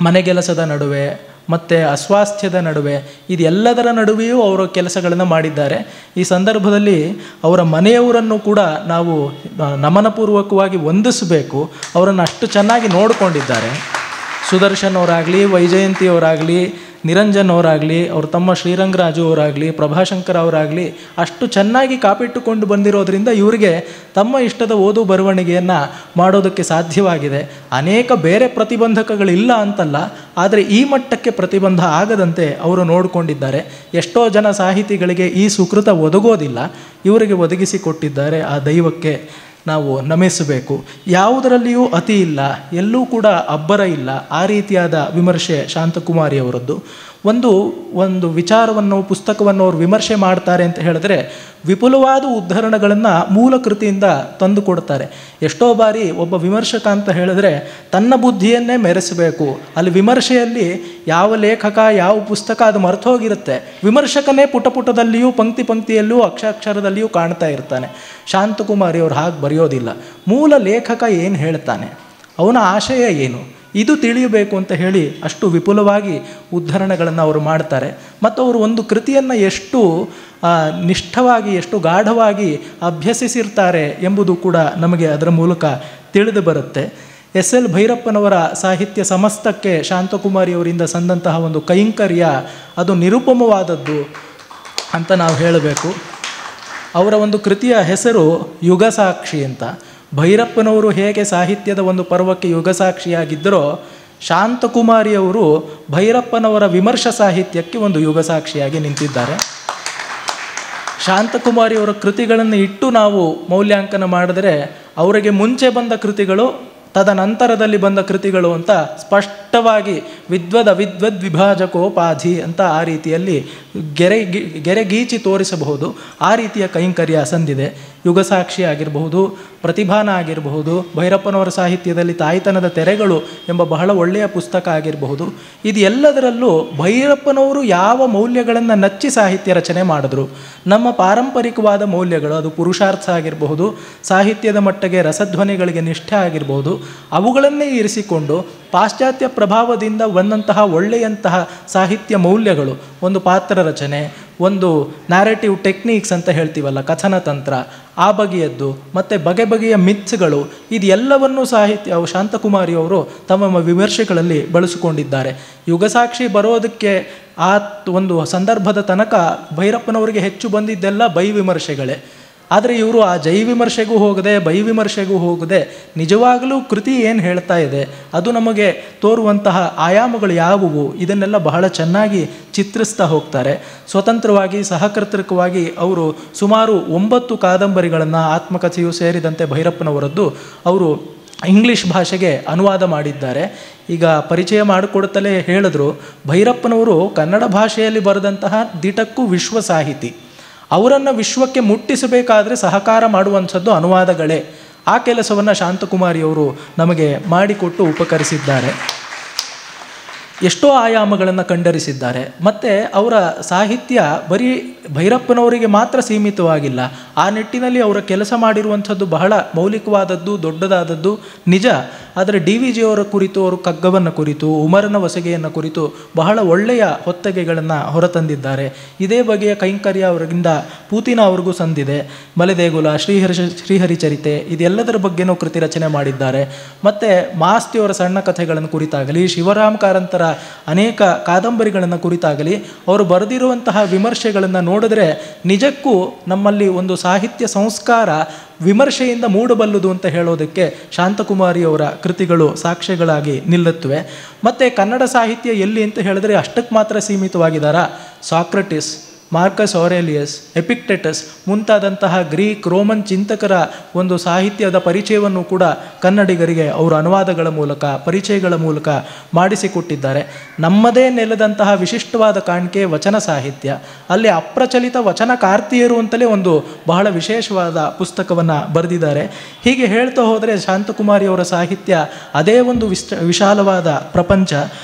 ಮನೆಗೆಲಸದ ನಡುವೆ ಮತ್ತು ಅಸ್ವಾಸ್ಥ್ಯದ ನಡುವೆ, ಇದೆಲ್ಲದರ ನಡುವೆಯೂ ಅವರು ಕೆಲಸಗಳನ್ನು ಮಾಡಿದ್ದಾರೆ. ಈ ಸಂದರ್ಭದಲ್ಲಿ ಅವರ ಮನೆಯವರನ್ನು ಕೂಡ ನಾವು ನಮನಪೂರ್ವಕವಾಗಿ ವಂದಿಸಬೇಕು. ಅವರನ್ನು ಅಷ್ಟು ಚೆನ್ನಾಗಿ ನೋಡಿಕೊಂಡಿದ್ದಾರೆ. ಸುದರ್ಶನ್ ಅವರಾಗಲಿ, ವೈಜಯಂತಿಯವರಾಗಲಿ, ನಿರಂಜನ್ ಅವರಾಗಲಿ, ಅವ್ರ ತಮ್ಮ ಶ್ರೀರಂಗರಾಜು ಅವರಾಗಲಿ, ಪ್ರಭಾಶಂಕರ್ ಅವರಾಗಲಿ ಅಷ್ಟು ಚೆನ್ನಾಗಿ ಕಾಪಿಟ್ಟುಕೊಂಡು ಬಂದಿರೋದ್ರಿಂದ ಇವರಿಗೆ ತಮ್ಮ ಇಷ್ಟದ ಓದು ಬರವಣಿಗೆಯನ್ನು ಮಾಡೋದಕ್ಕೆ ಸಾಧ್ಯವಾಗಿದೆ. ಅನೇಕ ಬೇರೆ ಪ್ರತಿಬಂಧಕಗಳಿಲ್ಲ ಅಂತಲ್ಲ, ಆದರೆ ಈ ಮಟ್ಟಕ್ಕೆ ಪ್ರತಿಬಂಧ ಆಗದಂತೆ ಅವರು ನೋಡಿಕೊಂಡಿದ್ದಾರೆ. ಎಷ್ಟೋ ಜನ ಸಾಹಿತಿಗಳಿಗೆ ಈ ಸುಕೃತ ಒದಗೋದಿಲ್ಲ, ಇವರಿಗೆ ಒದಗಿಸಿಕೊಟ್ಟಿದ್ದಾರೆ. ಆ ದೈವಕ್ಕೆ ನಾವು ನಮಿಸಬೇಕು. ಯಾವುದರಲ್ಲಿಯೂ ಅತಿ ಇಲ್ಲ, ಎಲ್ಲೂ ಕೂಡ ಅಬ್ಬರ ಇಲ್ಲ. ಆ ರೀತಿಯಾದ ವಿಮರ್ಶೆ ಶಾಂತಕುಮಾರಿಯವರದ್ದು. ಒಂದು ವಿಚಾರವನ್ನು, ಪುಸ್ತಕವನ್ನು ಅವರು ವಿಮರ್ಶೆ ಮಾಡ್ತಾರೆ ಅಂತ ಹೇಳಿದ್ರೆ ವಿಪುಲವಾದ ಉದ್ಧರಣಗಳನ್ನು ಮೂಲ ಕೃತಿಯಿಂದ ತಂದು ಕೊಡ್ತಾರೆ. ಎಷ್ಟೋ ಬಾರಿ ಒಬ್ಬ ವಿಮರ್ಶಕ ಅಂತ ಹೇಳಿದ್ರೆ ತನ್ನ ಬುದ್ಧಿಯನ್ನೇ ಮೆರೆಸಬೇಕು. ಅಲ್ಲಿ ವಿಮರ್ಶೆಯಲ್ಲಿ ಯಾವ ಲೇಖಕ, ಯಾವ ಪುಸ್ತಕ ಅದು ಮರೆತೋಗಿರುತ್ತೆ. ವಿಮರ್ಶಕನೇ ಪುಟದಲ್ಲಿಯೂ ಪಂಕ್ತಿಯಲ್ಲಿಯೂ ಅಕ್ಷರದಲ್ಲಿಯೂ ಕಾಣ್ತಾ ಇರ್ತಾನೆ. ಶಾಂತಕುಮಾರಿಯವರು ಹಾಗೆ ಬರೆಯೋದಿಲ್ಲ. ಮೂಲ ಲೇಖಕ ಏನು ಹೇಳ್ತಾನೆ, ಅವನ ಆಶಯ ಏನು, ಇದು ತಿಳಿಯಬೇಕು ಅಂತ ಹೇಳಿ ಅಷ್ಟು ವಿಪುಲವಾಗಿ ಉದ್ಧರಣೆಗಳನ್ನು ಅವರು ಮಾಡ್ತಾರೆ. ಮತ್ತು ಅವರು ಒಂದು ಕೃತಿಯನ್ನು ಎಷ್ಟು ನಿಷ್ಠವಾಗಿ, ಎಷ್ಟು ಗಾಢವಾಗಿ ಅಭ್ಯಸಿಸಿರ್ತಾರೆ ಎಂಬುದು ಕೂಡ ನಮಗೆ ಅದರ ಮೂಲಕ ತಿಳಿದು ಬರುತ್ತೆ. S.L. ಭೈರಪ್ಪನವರ ಸಾಹಿತ್ಯ ಸಮಸ್ತಕ್ಕೆ ಶಾಂತಕುಮಾರಿಯವರಿಂದ ಸಂದಂತಹ ಒಂದು ಕೈಂಕರ್ಯ ಅದು ನಿರುಪಮವಾದದ್ದು ಅಂತ ನಾವು ಹೇಳಬೇಕು. ಅವರ ಒಂದು ಕೃತಿಯ ಹೆಸರು ಯುಗಸಾಕ್ಷಿ ಅಂತ. ಭೈರಪ್ಪನವರು ಹೇಗೆ ಸಾಹಿತ್ಯದ ಒಂದು ಪರ್ವಕ್ಕೆ ಯುಗಸಾಕ್ಷಿಯಾಗಿದ್ದರೋ, ಶಾಂತಕುಮಾರಿಯವರು ಭೈರಪ್ಪನವರ ವಿಮರ್ಶ ಸಾಹಿತ್ಯಕ್ಕೆ ಒಂದು ಯುಗಸಾಕ್ಷಿಯಾಗಿ ನಿಂತಿದ್ದಾರೆ. ಶಾಂತಕುಮಾರಿಯವರ ಕೃತಿಗಳನ್ನು ಇಟ್ಟು ನಾವು ಮೌಲ್ಯಾಂಕನ ಮಾಡಿದರೆ ಅವರಿಗೆ ಮುಂಚೆ ಬಂದ ಕೃತಿಗಳು, ತದನಂತರದಲ್ಲಿ ಬಂದ ಕೃತಿಗಳು ಅಂತ ಸ್ಪಷ್ಟವಾಗಿ ವಿಭಾಜಕೋಪಾಧಿ ಅಂತ ಆ ರೀತಿಯಲ್ಲಿ ಗೆರೆಗೀಚಿ ತೋರಿಸಬಹುದು. ಆ ರೀತಿಯ ಕೈಂಕರ್ಯ ಸಂದಿದೆ. ಯುಗಸಾಕ್ಷಿ ಆಗಿರಬಹುದು, ಪ್ರತಿಭಾನ ಆಗಿರಬಹುದು, ಭೈರಪ್ಪನವರ ಸಾಹಿತ್ಯದಲ್ಲಿ ತಾಯ್ತನದ ತೆರೆಗಳು ಎಂಬ ಬಹಳ ಒಳ್ಳೆಯ ಪುಸ್ತಕ ಆಗಿರಬಹುದು. ಇದು ಎಲ್ಲದರಲ್ಲೂ ಭೈರಪ್ಪನವರು ಯಾವ ಮೌಲ್ಯಗಳನ್ನು ನಚ್ಚಿ ಸಾಹಿತ್ಯ ರಚನೆ ಮಾಡಿದ್ರು, ನಮ್ಮ ಪಾರಂಪರಿಕವಾದ ಮೌಲ್ಯಗಳು, ಅದು ಪುರುಷಾರ್ಥ ಆಗಿರಬಹುದು, ಸಾಹಿತ್ಯದ ಮಟ್ಟಿಗೆ ರಸಧ್ವನಿಗಳಿಗೆ ನಿಷ್ಠೆ ಆಗಿರಬಹುದು, ಅವುಗಳನ್ನೇ ಇರಿಸಿಕೊಂಡು ಪಾಶ್ಚಾತ್ಯ ಪ್ರಭಾವದಿಂದ ಬಂದಂತಹ ಒಳ್ಳೆಯಂತಹ ಸಾಹಿತ್ಯ ಮೌಲ್ಯಗಳು, ಒಂದು ಪಾತ್ರ ರಚನೆ, ಒಂದು ನ್ಯಾರೇಟಿವ್ ಟೆಕ್ನಿಕ್ಸ್ ಅಂತ ಹೇಳ್ತೀವಲ್ಲ, ಕಥನ ತಂತ್ರ, ಆ ಬಗೆಯದ್ದು, ಮತ್ತು ಬಗೆಯ ಮಿತ್ಸ್ಗಳು, ಇದೆಲ್ಲವನ್ನೂ ಶಾಂತಕುಮಾರಿಯವರು ತಮ್ಮ ವಿಮರ್ಶೆಗಳಲ್ಲಿ ಬಳಸಿಕೊಂಡಿದ್ದಾರೆ. ಯುಗಸಾಕ್ಷಿ ಬರೋದಕ್ಕೆ ಆ ಒಂದು ಸಂದರ್ಭದ ತನಕ ಭೈರಪ್ಪನವರಿಗೆ ಹೆಚ್ಚು ಬಂದಿದ್ದೆಲ್ಲ ವಿಮರ್ಶೆಗಳೇ. ಆದರೆ ಇವರು ಆ ವಿಮರ್ಶೆಗೂ ಹೋಗದೆ, ವಿಮರ್ಶೆಗೂ ಹೋಗದೆ, ನಿಜವಾಗಲೂ ಕೃತಿ ಏನು ಹೇಳ್ತಾ ಇದೆ, ಅದು ನಮಗೆ ತೋರುವಂತಹ ಆಯಾಮಗಳು ಯಾವುವು, ಇದನ್ನೆಲ್ಲ ಬಹಳ ಚೆನ್ನಾಗಿ ಚಿತ್ರಿಸ್ತಾ ಹೋಗ್ತಾರೆ. ಸ್ವತಂತ್ರವಾಗಿ, ಸಹಕರ್ತೃಕವಾಗಿ ಅವರು ಸುಮಾರು 9 ಕಾದಂಬರಿಗಳನ್ನು, ಆತ್ಮಕಥೆಯೂ ಸೇರಿದಂತೆ ಭೈರಪ್ಪನವರದ್ದು ಅವರು ಇಂಗ್ಲೀಷ್ ಭಾಷೆಗೆ ಅನುವಾದ ಮಾಡಿದ್ದಾರೆ. ಈಗ ಪರಿಚಯ ಮಾಡಿಕೊಡುತ್ತಲೇ ಹೇಳಿದ್ರು, ಭೈರಪ್ಪನವರು ಕನ್ನಡ ಭಾಷೆಯಲ್ಲಿ ಬರೆದಂತಹ ದಿಟಕ್ಕೂ ವಿಶ್ವ ಸಾಹಿತಿ. ಅವರನ್ನು ವಿಶ್ವಕ್ಕೆ ಮುಟ್ಟಿಸಬೇಕಾದ್ರೆ ಸಹಕಾರ ಮಾಡುವಂಥದ್ದು ಅನುವಾದಗಳೇ. ಆ ಕೆಲಸವನ್ನು ಶಾಂತಕುಮಾರಿಯವರು ನಮಗೆ ಮಾಡಿಕೊಟ್ಟು ಉಪಕರಿಸಿದ್ದಾರೆ. ಎಷ್ಟೋ ಆಯಾಮಗಳನ್ನು ಕಂಡರಿಸಿದ್ದಾರೆ. ಮತ್ತು ಅವರ ಸಾಹಿತ್ಯ ಬರೀ ಭೈರಪ್ಪನವರಿಗೆ ಮಾತ್ರ ಸೀಮಿತವಾಗಿಲ್ಲ. ಆ ನಿಟ್ಟಿನಲ್ಲಿ ಅವರ ಕೆಲಸ ಮಾಡಿರುವಂಥದ್ದು ಬಹಳ ಮೌಲಿಕವಾದದ್ದು, ದೊಡ್ಡದಾದದ್ದು ನಿಜ. ಆದರೆ ಡಿ ವಿ ಜಿಯವರ ಕುರಿತು, ಅವರು ಕಗ್ಗವನ್ನು ಕುರಿತು, ಉಮರನ ವಸಗೆಯನ್ನು ಕುರಿತು ಬಹಳ ಒಳ್ಳೆಯ ಹೊತ್ತಗೆಗಳನ್ನು ಹೊರತಂದಿದ್ದಾರೆ. ಇದೇ ಬಗೆಯ ಕೈಂಕರ್ಯ ಅವರಿಂದ ಪೂತಿನ ಅವ್ರಿಗೂ ಸಂದಿದೆ. ಮಲೆದೇಗುಲ, ಶ್ರೀಹರಿಚರಿತೆ ಇದೆಲ್ಲದರ ಬಗ್ಗೆನೂ ಕೃತಿ ರಚನೆ ಮಾಡಿದ್ದಾರೆ. ಮತ್ತು ಮಾಸ್ತಿಯವರ ಸಣ್ಣ ಕಥೆಗಳನ್ನು ಕುರಿತಾಗಲಿ, ಶಿವರಾಮ್ ಕಾರಂತರ ಅನೇಕ ಕಾದಂಬರಿಗಳನ್ನು ಕುರಿತಾಗಲಿ ಅವರು ಬರೆದಿರುವಂತಹ ವಿಮರ್ಶೆಗಳನ್ನು ನೋಡಿದ್ರೆ ನಿಜಕ್ಕೂ ನಮ್ಮಲ್ಲಿ ಒಂದು ಸಾಹಿತ್ಯ ಸಂಸ್ಕಾರ ವಿಮರ್ಶೆಯಿಂದ ಮೂಡಬಲ್ಲುದು ಅಂತ ಹೇಳೋದಕ್ಕೆ ಶಾಂತಕುಮಾರಿಯವರ ಕೃತಿಗಳು ಸಾಕ್ಷ್ಯಗಳಾಗಿ ನಿಲ್ಲುತ್ತವೆ. ಮತ್ತು ಕನ್ನಡ ಸಾಹಿತ್ಯ ಎಲ್ಲಿ ಅಂತ ಹೇಳಿದ್ರೆ ಅಷ್ಟಕ್ಕೆ ಮಾತ್ರ ಸೀಮಿತವಾಗಿದ್ದಾರಾ? ಸಾಕ್ರಟಿಸ್, ಮಾರ್ಕಸ್ ಔರೇಲಿಯಸ್, ಎಪಿಕ್ಟೆಟಸ್ ಮುಂತಾದಂತಹ ಗ್ರೀಕ್, ರೋಮನ್ ಚಿಂತಕರ ಒಂದು ಸಾಹಿತ್ಯದ ಪರಿಚಯವನ್ನು ಕೂಡ ಕನ್ನಡಿಗರಿಗೆ ಅವರು ಅನುವಾದಗಳ ಮೂಲಕ, ಪರಿಚಯಗಳ ಮೂಲಕ ಮಾಡಿಸಿಕೊಟ್ಟಿದ್ದಾರೆ. ನಮ್ಮದೇ ನೆಲದಂತಹ ವಿಶಿಷ್ಟವಾದ ಕಾಣಿಕೆ ವಚನ ಸಾಹಿತ್ಯ. ಅಲ್ಲಿ ಅಪ್ರಚಲಿತ ವಚನಕಾರ್ತಿಯರು ಅಂತಲೇ ಒಂದು ಬಹಳ ವಿಶೇಷವಾದ ಪುಸ್ತಕವನ್ನು ಬರೆದಿದ್ದಾರೆ. ಹೀಗೆ ಹೇಳ್ತಾ ಹೋದರೆ ಶಾಂತಕುಮಾರಿಯವರ ಸಾಹಿತ್ಯ ಅದೇ ಒಂದು ವಿಶಾಲವಾದ ಪ್ರಪಂಚ.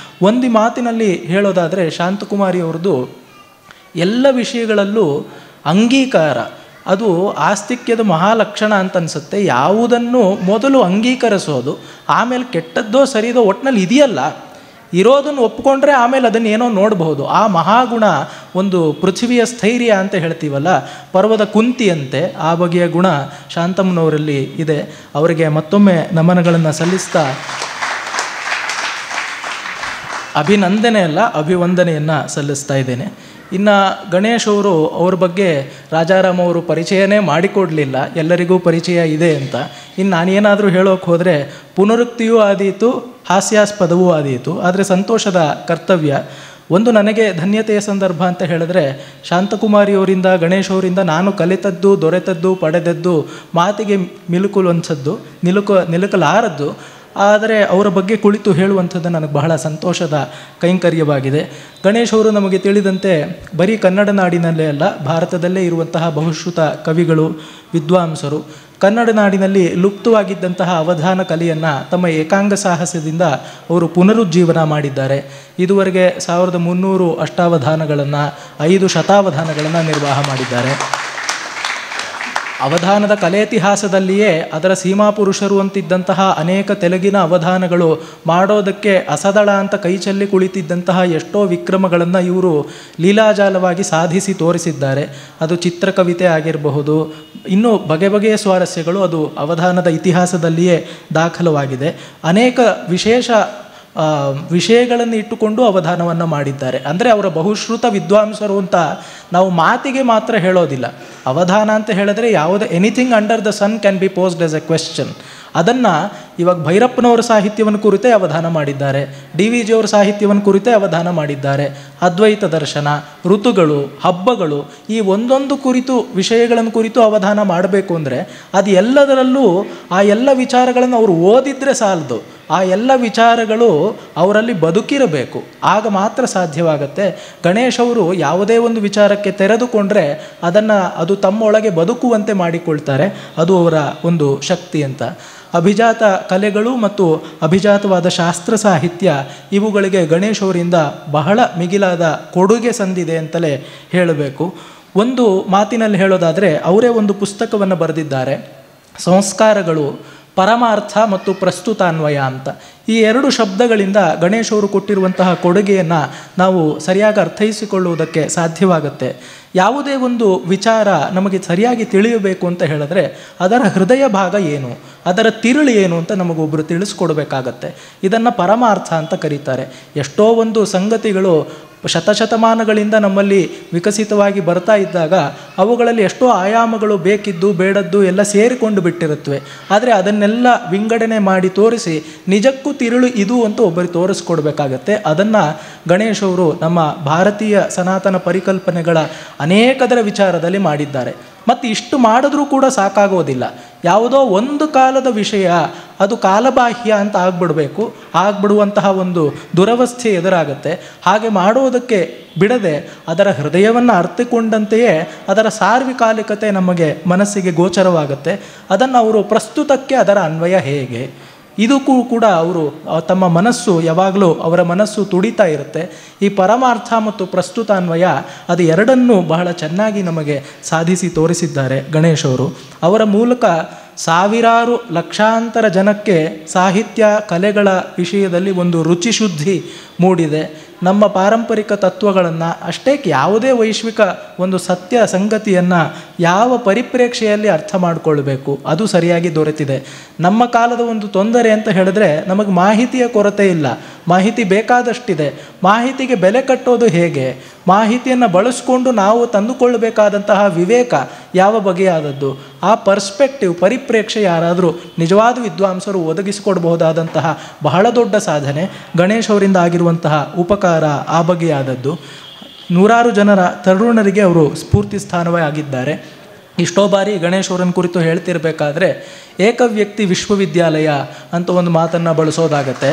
ಒಂದು ಮಾತಿನಲ್ಲಿ ಹೇಳೋದಾದರೆ ಶಾಂತಕುಮಾರಿಯವ್ರದ್ದು ಎಲ್ಲ ವಿಷಯಗಳಲ್ಲೂ ಅಂಗೀಕಾರ ಅದು ಆಸ್ತಿಕ್ಯದ ಮಹಾಲಕ್ಷಣ ಅಂತ ಅನಿಸುತ್ತೆ. ಯಾವುದನ್ನು ಮೊದಲು ಅಂಗೀಕರಿಸೋದು, ಆಮೇಲೆ ಕೆಟ್ಟದ್ದೋ ಸರಿದೋ ಒಟ್ಟಿನಲ್ಲಿ ಇದೆಯಲ್ಲ, ಇರೋದನ್ನು ಒಪ್ಪಿಕೊಂಡ್ರೆ ಆಮೇಲೆ ಅದನ್ನು ಏನೋ ನೋಡಬಹುದು. ಆ ಮಹಾಗುಣ ಒಂದು ಪೃಥ್ವಿಯ ಸ್ಥೈರ್ಯ ಅಂತ ಹೇಳ್ತೀವಲ್ಲ, ಪರ್ವದ ಕುಂತಿಯಂತೆ ಆ ಬಗೆಯ ಗುಣ ಶಾಂತಮ್ಮನವರಲ್ಲಿ ಇದೆ. ಅವರಿಗೆ ಮತ್ತೊಮ್ಮೆ ನಮನಗಳನ್ನು ಸಲ್ಲಿಸ್ತಾ ಅಭಿನಂದನೆ ಅಲ್ಲ, ಅಭಿವಂದನೆಯನ್ನು ಸಲ್ಲಿಸ್ತಾ ಇದ್ದೇನೆ. ಇನ್ನು ಗಣೇಶ್ ಅವ್ರ ಬಗ್ಗೆ ರಾಜಾರಾಮ್ ಅವರು ಪರಿಚಯನೇ ಮಾಡಿಕೊಡಲಿಲ್ಲ, ಎಲ್ಲರಿಗೂ ಪರಿಚಯ ಇದೆ ಅಂತ. ಇನ್ನು ನಾನೇನಾದರೂ ಹೇಳೋಕೆ ಹೋದರೆ ಪುನರುಕ್ತಿಯೂ ಆದೀತು, ಹಾಸ್ಯಾಸ್ಪದವೂ ಆದೀತು. ಆದರೆ ಸಂತೋಷದ ಕರ್ತವ್ಯ ಒಂದು ನನಗೆ ಧನ್ಯತೆಯ ಸಂದರ್ಭ ಅಂತ ಹೇಳಿದ್ರೆ, ಶಾಂತಕುಮಾರಿಯವರಿಂದ, ಗಣೇಶ್ ಅವರಿಂದ ನಾನು ಕಲಿತದ್ದು, ದೊರೆತದ್ದು, ಪಡೆದದ್ದು ಮಾತಿಗೆ ನಿಲುಕಲಾರದ್ದು. ಆದರೆ ಅವರ ಬಗ್ಗೆ ಕುಳಿತು ಹೇಳುವಂಥದ್ದು ನನಗೆ ಬಹಳ ಸಂತೋಷದ ಕೈಂಕರ್ಯವಾಗಿದೆ. ಗಣೇಶ್ ಅವರು ನಮಗೆ ತಿಳಿದಂತೆ ಬರೀ ಕನ್ನಡ ನಾಡಿನಲ್ಲೇ ಅಲ್ಲ, ಭಾರತದಲ್ಲೇ ಇರುವಂತಹ ಬಹುಶ್ರುತ ಕವಿಗಳು, ವಿದ್ವಾಂಸರು. ಕನ್ನಡ ನಾಡಿನಲ್ಲಿ ಲುಪ್ತವಾಗಿದ್ದಂತಹ ಅವಧಾನ ಕಲೆಯನ್ನು ತಮ್ಮ ಏಕಾಂಗ ಸಾಹಸದಿಂದ ಅವರು ಪುನರುಜ್ಜೀವನ ಮಾಡಿದ್ದಾರೆ. ಇದುವರೆಗೆ 1300 ಅಷ್ಟಾವಧಾನಗಳನ್ನು, 5 ಶತಾವಧಾನಗಳನ್ನು ನಿರ್ವಾಹ ಮಾಡಿದ್ದಾರೆ. ಅವಧಾನದ ಕಲೆಯಿತಿಹಾಸದಲ್ಲಿಯೇ ಅದರ ಸೀಮಾಪುರುಷರು ಅಂತಿದ್ದಂತಹ ಅನೇಕ ತೆಲುಗಿನ ಅವಧಾನಗಳು ಮಾಡೋದಕ್ಕೆ ಅಸದಳ ಅಂತ ಕೈಚಲ್ಲಿ ಕುಳಿತಿದ್ದಂತಹ ಎಷ್ಟೋ ವಿಕ್ರಮಗಳನ್ನು ಇವರು ಲೀಲಾಜಾಲವಾಗಿ ಸಾಧಿಸಿ ತೋರಿಸಿದ್ದಾರೆ. ಅದು ಚಿತ್ರಕವಿತೆ ಆಗಿರಬಹುದು, ಇನ್ನೂ ಬಗೆ ಬಗೆಯ ಸ್ವಾರಸ್ಯಗಳು ಅದು ಅವಧಾನದ ಇತಿಹಾಸದಲ್ಲಿಯೇ ದಾಖಲವಾಗಿದೆ. ಅನೇಕ ವಿಶೇಷ ವಿಷಯಗಳನ್ನು ಇಟ್ಟುಕೊಂಡು ಅವಧಾನವನ್ನು ಮಾಡಿದ್ದಾರೆ. ಅಂದರೆ ಅವರ ಬಹುಶ್ರುತ ವಿದ್ವಾಂಸರು ಅಂತ ನಾವು ಮಾತಿಗೆ ಮಾತ್ರ ಹೇಳೋದಿಲ್ಲ. ಅವಧಾನ ಅಂತ ಹೇಳಿದ್ರೆ ಯಾವುದೇ anything under the sun can be posed as a question. ಅದನ್ನು ಇವಾಗ ಭೈರಪ್ಪನವರ ಸಾಹಿತ್ಯವನ್ನು ಕುರಿತೇ ಅವಧಾನ ಮಾಡಿದ್ದಾರೆ, ಡಿ ವಿ ಜಿಯವರ ಸಾಹಿತ್ಯವನ್ನು ಕುರಿತೇ ಅವಧಾನ ಮಾಡಿದ್ದಾರೆ. ಅದ್ವೈತ ದರ್ಶನ, ಋತುಗಳು, ಹಬ್ಬಗಳು, ಈ ಒಂದೊಂದು ಕುರಿತು ವಿಷಯಗಳನ್ನು ಕುರಿತು ಅವಧಾನ ಮಾಡಬೇಕು ಅಂದರೆ ಅದು ಎಲ್ಲದರಲ್ಲೂ ಆ ಎಲ್ಲ ವಿಚಾರಗಳನ್ನು ಅವರು ಓದಿದ್ರೆ ಸಾಲದು, ಆ ಎಲ್ಲ ವಿಚಾರಗಳು ಅವರಲ್ಲಿ ಬದುಕಿರಬೇಕು. ಆಗ ಮಾತ್ರ ಸಾಧ್ಯವಾಗತ್ತೆ. ಗಣೇಶ್ ಅವರು ಯಾವುದೇ ಒಂದು ವಿಚಾರಕ್ಕೆ ತೆರೆದುಕೊಂಡ್ರೆ ಅದು ತಮ್ಮೊಳಗೆ ಬದುಕುವಂತೆ ಮಾಡಿಕೊಳ್ತಾರೆ. ಅದು ಅವರ ಒಂದು ಶಕ್ತಿ ಅಂತ. ಅಭಿಜಾತ ಕಲೆಗಳು ಮತ್ತು ಅಭಿಜಾತವಾದ ಶಾಸ್ತ್ರ ಸಾಹಿತ್ಯ ಇವುಗಳಿಗೆ ಗಣೇಶ್ ಅವರಿಂದ ಬಹಳ ಮಿಗಿಲಾದ ಕೊಡುಗೆ ಸಂದಿದೆ ಅಂತಲೇ ಹೇಳಬೇಕು. ಒಂದು ಮಾತಿನಲ್ಲಿ ಹೇಳೋದಾದರೆ ಅವರೇ ಒಂದು ಪುಸ್ತಕವನ್ನು ಬರೆದಿದ್ದಾರೆ, ಸಂಸ್ಕಾರಗಳು, ಪರಮಾರ್ಥ ಮತ್ತು ಪ್ರಸ್ತುತಾನ್ವಯ ಅಂತ. ಈ 2 ಶಬ್ದಗಳಿಂದ ಗಣೇಶ್ ಅವರು ಕೊಟ್ಟಿರುವಂತಹ ಕೊಡುಗೆಯನ್ನು ನಾವು ಸರಿಯಾಗಿ ಅರ್ಥೈಸಿಕೊಳ್ಳುವುದಕ್ಕೆ ಸಾಧ್ಯವಾಗುತ್ತೆ. ಯಾವುದೇ ಒಂದು ವಿಚಾರ ನಮಗೆ ಸರಿಯಾಗಿ ತಿಳಿಯಬೇಕು ಅಂತ ಹೇಳಿದ್ರೆ ಅದರ ಹೃದಯ ಭಾಗ ಏನು, ಅದರ ತಿರುಳು ಏನು ಅಂತ ನಮಗೊಬ್ಬರು ತಿಳಿಸ್ಕೊಡ್ಬೇಕಾಗತ್ತೆ. ಇದನ್ನು ಪರಮಾರ್ಥ ಅಂತ ಕರೀತಾರೆ. ಎಷ್ಟೋ ಒಂದು ಸಂಗತಿಗಳು ಶತಶತಮಾನಗಳಿಂದ ನಮ್ಮಲ್ಲಿ ವಿಕಸಿತವಾಗಿ ಬರ್ತಾ ಇದ್ದಾಗ ಅವುಗಳಲ್ಲಿ ಎಷ್ಟೋ ಆಯಾಮಗಳು ಬೇಕಿದ್ದು ಬೇಡದ್ದು ಎಲ್ಲ ಸೇರಿಕೊಂಡು ಬಿಟ್ಟಿರುತ್ತವೆ. ಆದರೆ ಅದನ್ನೆಲ್ಲ ವಿಂಗಡಣೆ ಮಾಡಿ ತೋರಿಸಿ ನಿಜಕ್ಕೂ ತಿರುಳು ಇದು ಅಂತ ಒಬ್ಬರಿಗೆ ತೋರಿಸ್ಕೊಡ್ಬೇಕಾಗತ್ತೆ. ಅದನ್ನು ಗಣೇಶ್ ಅವರು ನಮ್ಮ ಭಾರತೀಯ ಸನಾತನ ಪರಿಕಲ್ಪನೆಗಳ ಅನೇಕದರ ವಿಚಾರದಲ್ಲಿ ಮಾಡಿದ್ದಾರೆ. ಮತ್ತು ಇಷ್ಟು ಮಾಡಿದ್ರೂ ಕೂಡ ಸಾಕಾಗೋದಿಲ್ಲ. ಯಾವುದೋ ಒಂದು ಕಾಲದ ವಿಷಯ ಅದು ಕಾಲಬಾಹ್ಯ ಅಂತ ಆಗ್ಬಿಡುವಂತಹ ಒಂದು ದುರವಸ್ಥೆ ಎದುರಾಗುತ್ತೆ. ಹಾಗೆ ಮಾಡೋದಕ್ಕೆ ಬಿಡದೆ ಅದರ ಹೃದಯವನ್ನು ಅರ್ಥಕೊಂಡಂತೆಯೇ ಅದರ ಸಾರ್ವಕಾಲಿಕತೆ ನಮಗೆ ಮನಸ್ಸಿಗೆ ಗೋಚರವಾಗುತ್ತೆ. ಅದನ್ನು ಅವರು ಪ್ರಸ್ತುತಕ್ಕೆ ಅದರ ಅನ್ವಯ ಹೇಗೆ, ಇದಕ್ಕೂ ಕೂಡ ಅವರು ತಮ್ಮ ಮನಸ್ಸು ಯಾವಾಗಲೂ ಅವರ ಮನಸ್ಸು ತುಡಿತಾ ಇರುತ್ತೆ. ಈ ಪರಮಾರ್ಥ ಮತ್ತು ಪ್ರಸ್ತುತ ಅನ್ವಯ ಅದು ಎರಡನ್ನೂ ಬಹಳ ಚೆನ್ನಾಗಿ ನಮಗೆ ಸಾಧಿಸಿ ತೋರಿಸಿದ್ದಾರೆ ಗಣೇಶ್ ಅವರು. ಅವರ ಮೂಲಕ ಸಾವಿರಾರು ಲಕ್ಷಾಂತರ ಜನಕ್ಕೆ ಸಾಹಿತ್ಯ ಕಲೆಗಳ ವಿಷಯದಲ್ಲಿ ಒಂದು ರುಚಿಶುದ್ಧಿ ಮೂಡಿದೆ. ನಮ್ಮ ಪಾರಂಪರಿಕ ತತ್ವಗಳನ್ನು ಅಷ್ಟೇ ಯಾವುದೇ ವೈಶ್ವಿಕ ಒಂದು ಸತ್ಯ ಸಂಗತಿಯನ್ನು ಯಾವ ಪರಿಪ್ರೇಕ್ಷೆಯಲ್ಲಿ ಅರ್ಥ ಮಾಡಿಕೊಳ್ಬೇಕು ಅದು ಸರಿಯಾಗಿ ದೊರೆತಿದೆ. ನಮ್ಮ ಕಾಲದ ಒಂದು ತೊಂದರೆ ಅಂತ ಹೇಳಿದ್ರೆ ನಮಗೆ ಮಾಹಿತಿಯ ಕೊರತೆ ಇಲ್ಲ, ಮಾಹಿತಿ ಬೇಕಾದಷ್ಟಿದೆ. ಮಾಹಿತಿಗೆ ಬೆಲೆ ಕಟ್ಟೋದು ಹೇಗೆ, ಮಾಹಿತಿಯನ್ನು ಬಳಸ್ಕೊಂಡು ನಾವು ತಂದುಕೊಳ್ಳಬೇಕಾದಂತಹ ವಿವೇಕ ಯಾವ ಬಗೆಯಾದದ್ದು, ಆ ಪರ್ಸ್ಪೆಕ್ಟಿವ್ ಪರಿಪ್ರೇಕ್ಷೆ ಯಾರಾದರೂ ನಿಜವಾದ ವಿದ್ವಾಂಸರು ಒದಗಿಸಿಕೊಡಬಹುದಾದಂತಹ ಬಹಳ ದೊಡ್ಡ ಸಾಧನೆ ಗಣೇಶ್ ಅವರಿಂದ ಆಗಿರುವಂತಹ ಉಪಕಾರ ಆ ಬಗೆಯಾದದ್ದು. ನೂರಾರು ಜನರ ತರುಣರಿಗೆ ಅವರು ಸ್ಫೂರ್ತಿ ಸ್ಥಾನವೇ ಆಗಿದ್ದಾರೆ. ಇಷ್ಟೋ ಬಾರಿ ಗಣೇಶ್ ಅವರನ್ನು ಕುರಿತು ಹೇಳ್ತಿರ್ಬೇಕಾದ್ರೆ ಏಕವ್ಯಕ್ತಿ ವಿಶ್ವವಿದ್ಯಾಲಯ ಅಂತ ಒಂದು ಮಾತನ್ನು ಬಳಸೋದಾಗತ್ತೆ.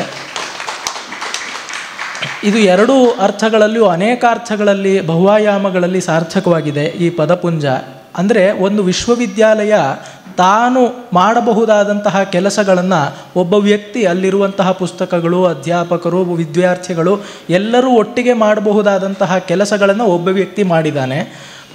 ಇದು ಎರಡೂ ಅರ್ಥಗಳಲ್ಲಿಯೂ ಅನೇಕ ಅರ್ಥಗಳಲ್ಲಿ ಬಹುವಾಯಾಮಗಳಲ್ಲಿ ಸಾರ್ಥಕವಾಗಿದೆ ಈ ಪದಪುಂಜ. ಅಂದರೆ ಒಂದು ವಿಶ್ವವಿದ್ಯಾಲಯ ತಾನು ಮಾಡಬಹುದಾದಂತಹ ಕೆಲಸಗಳನ್ನು ಒಬ್ಬ ವ್ಯಕ್ತಿ ಅಲ್ಲಿರುವಂತಹ ಪುಸ್ತಕಗಳು, ಅಧ್ಯಾಪಕರು, ವಿದ್ಯಾರ್ಥಿಗಳು ಎಲ್ಲರೂ ಒಟ್ಟಿಗೆ ಮಾಡಬಹುದಾದಂತಹ ಕೆಲಸಗಳನ್ನು ಒಬ್ಬ ವ್ಯಕ್ತಿ ಮಾಡಿದ್ದಾನೆ.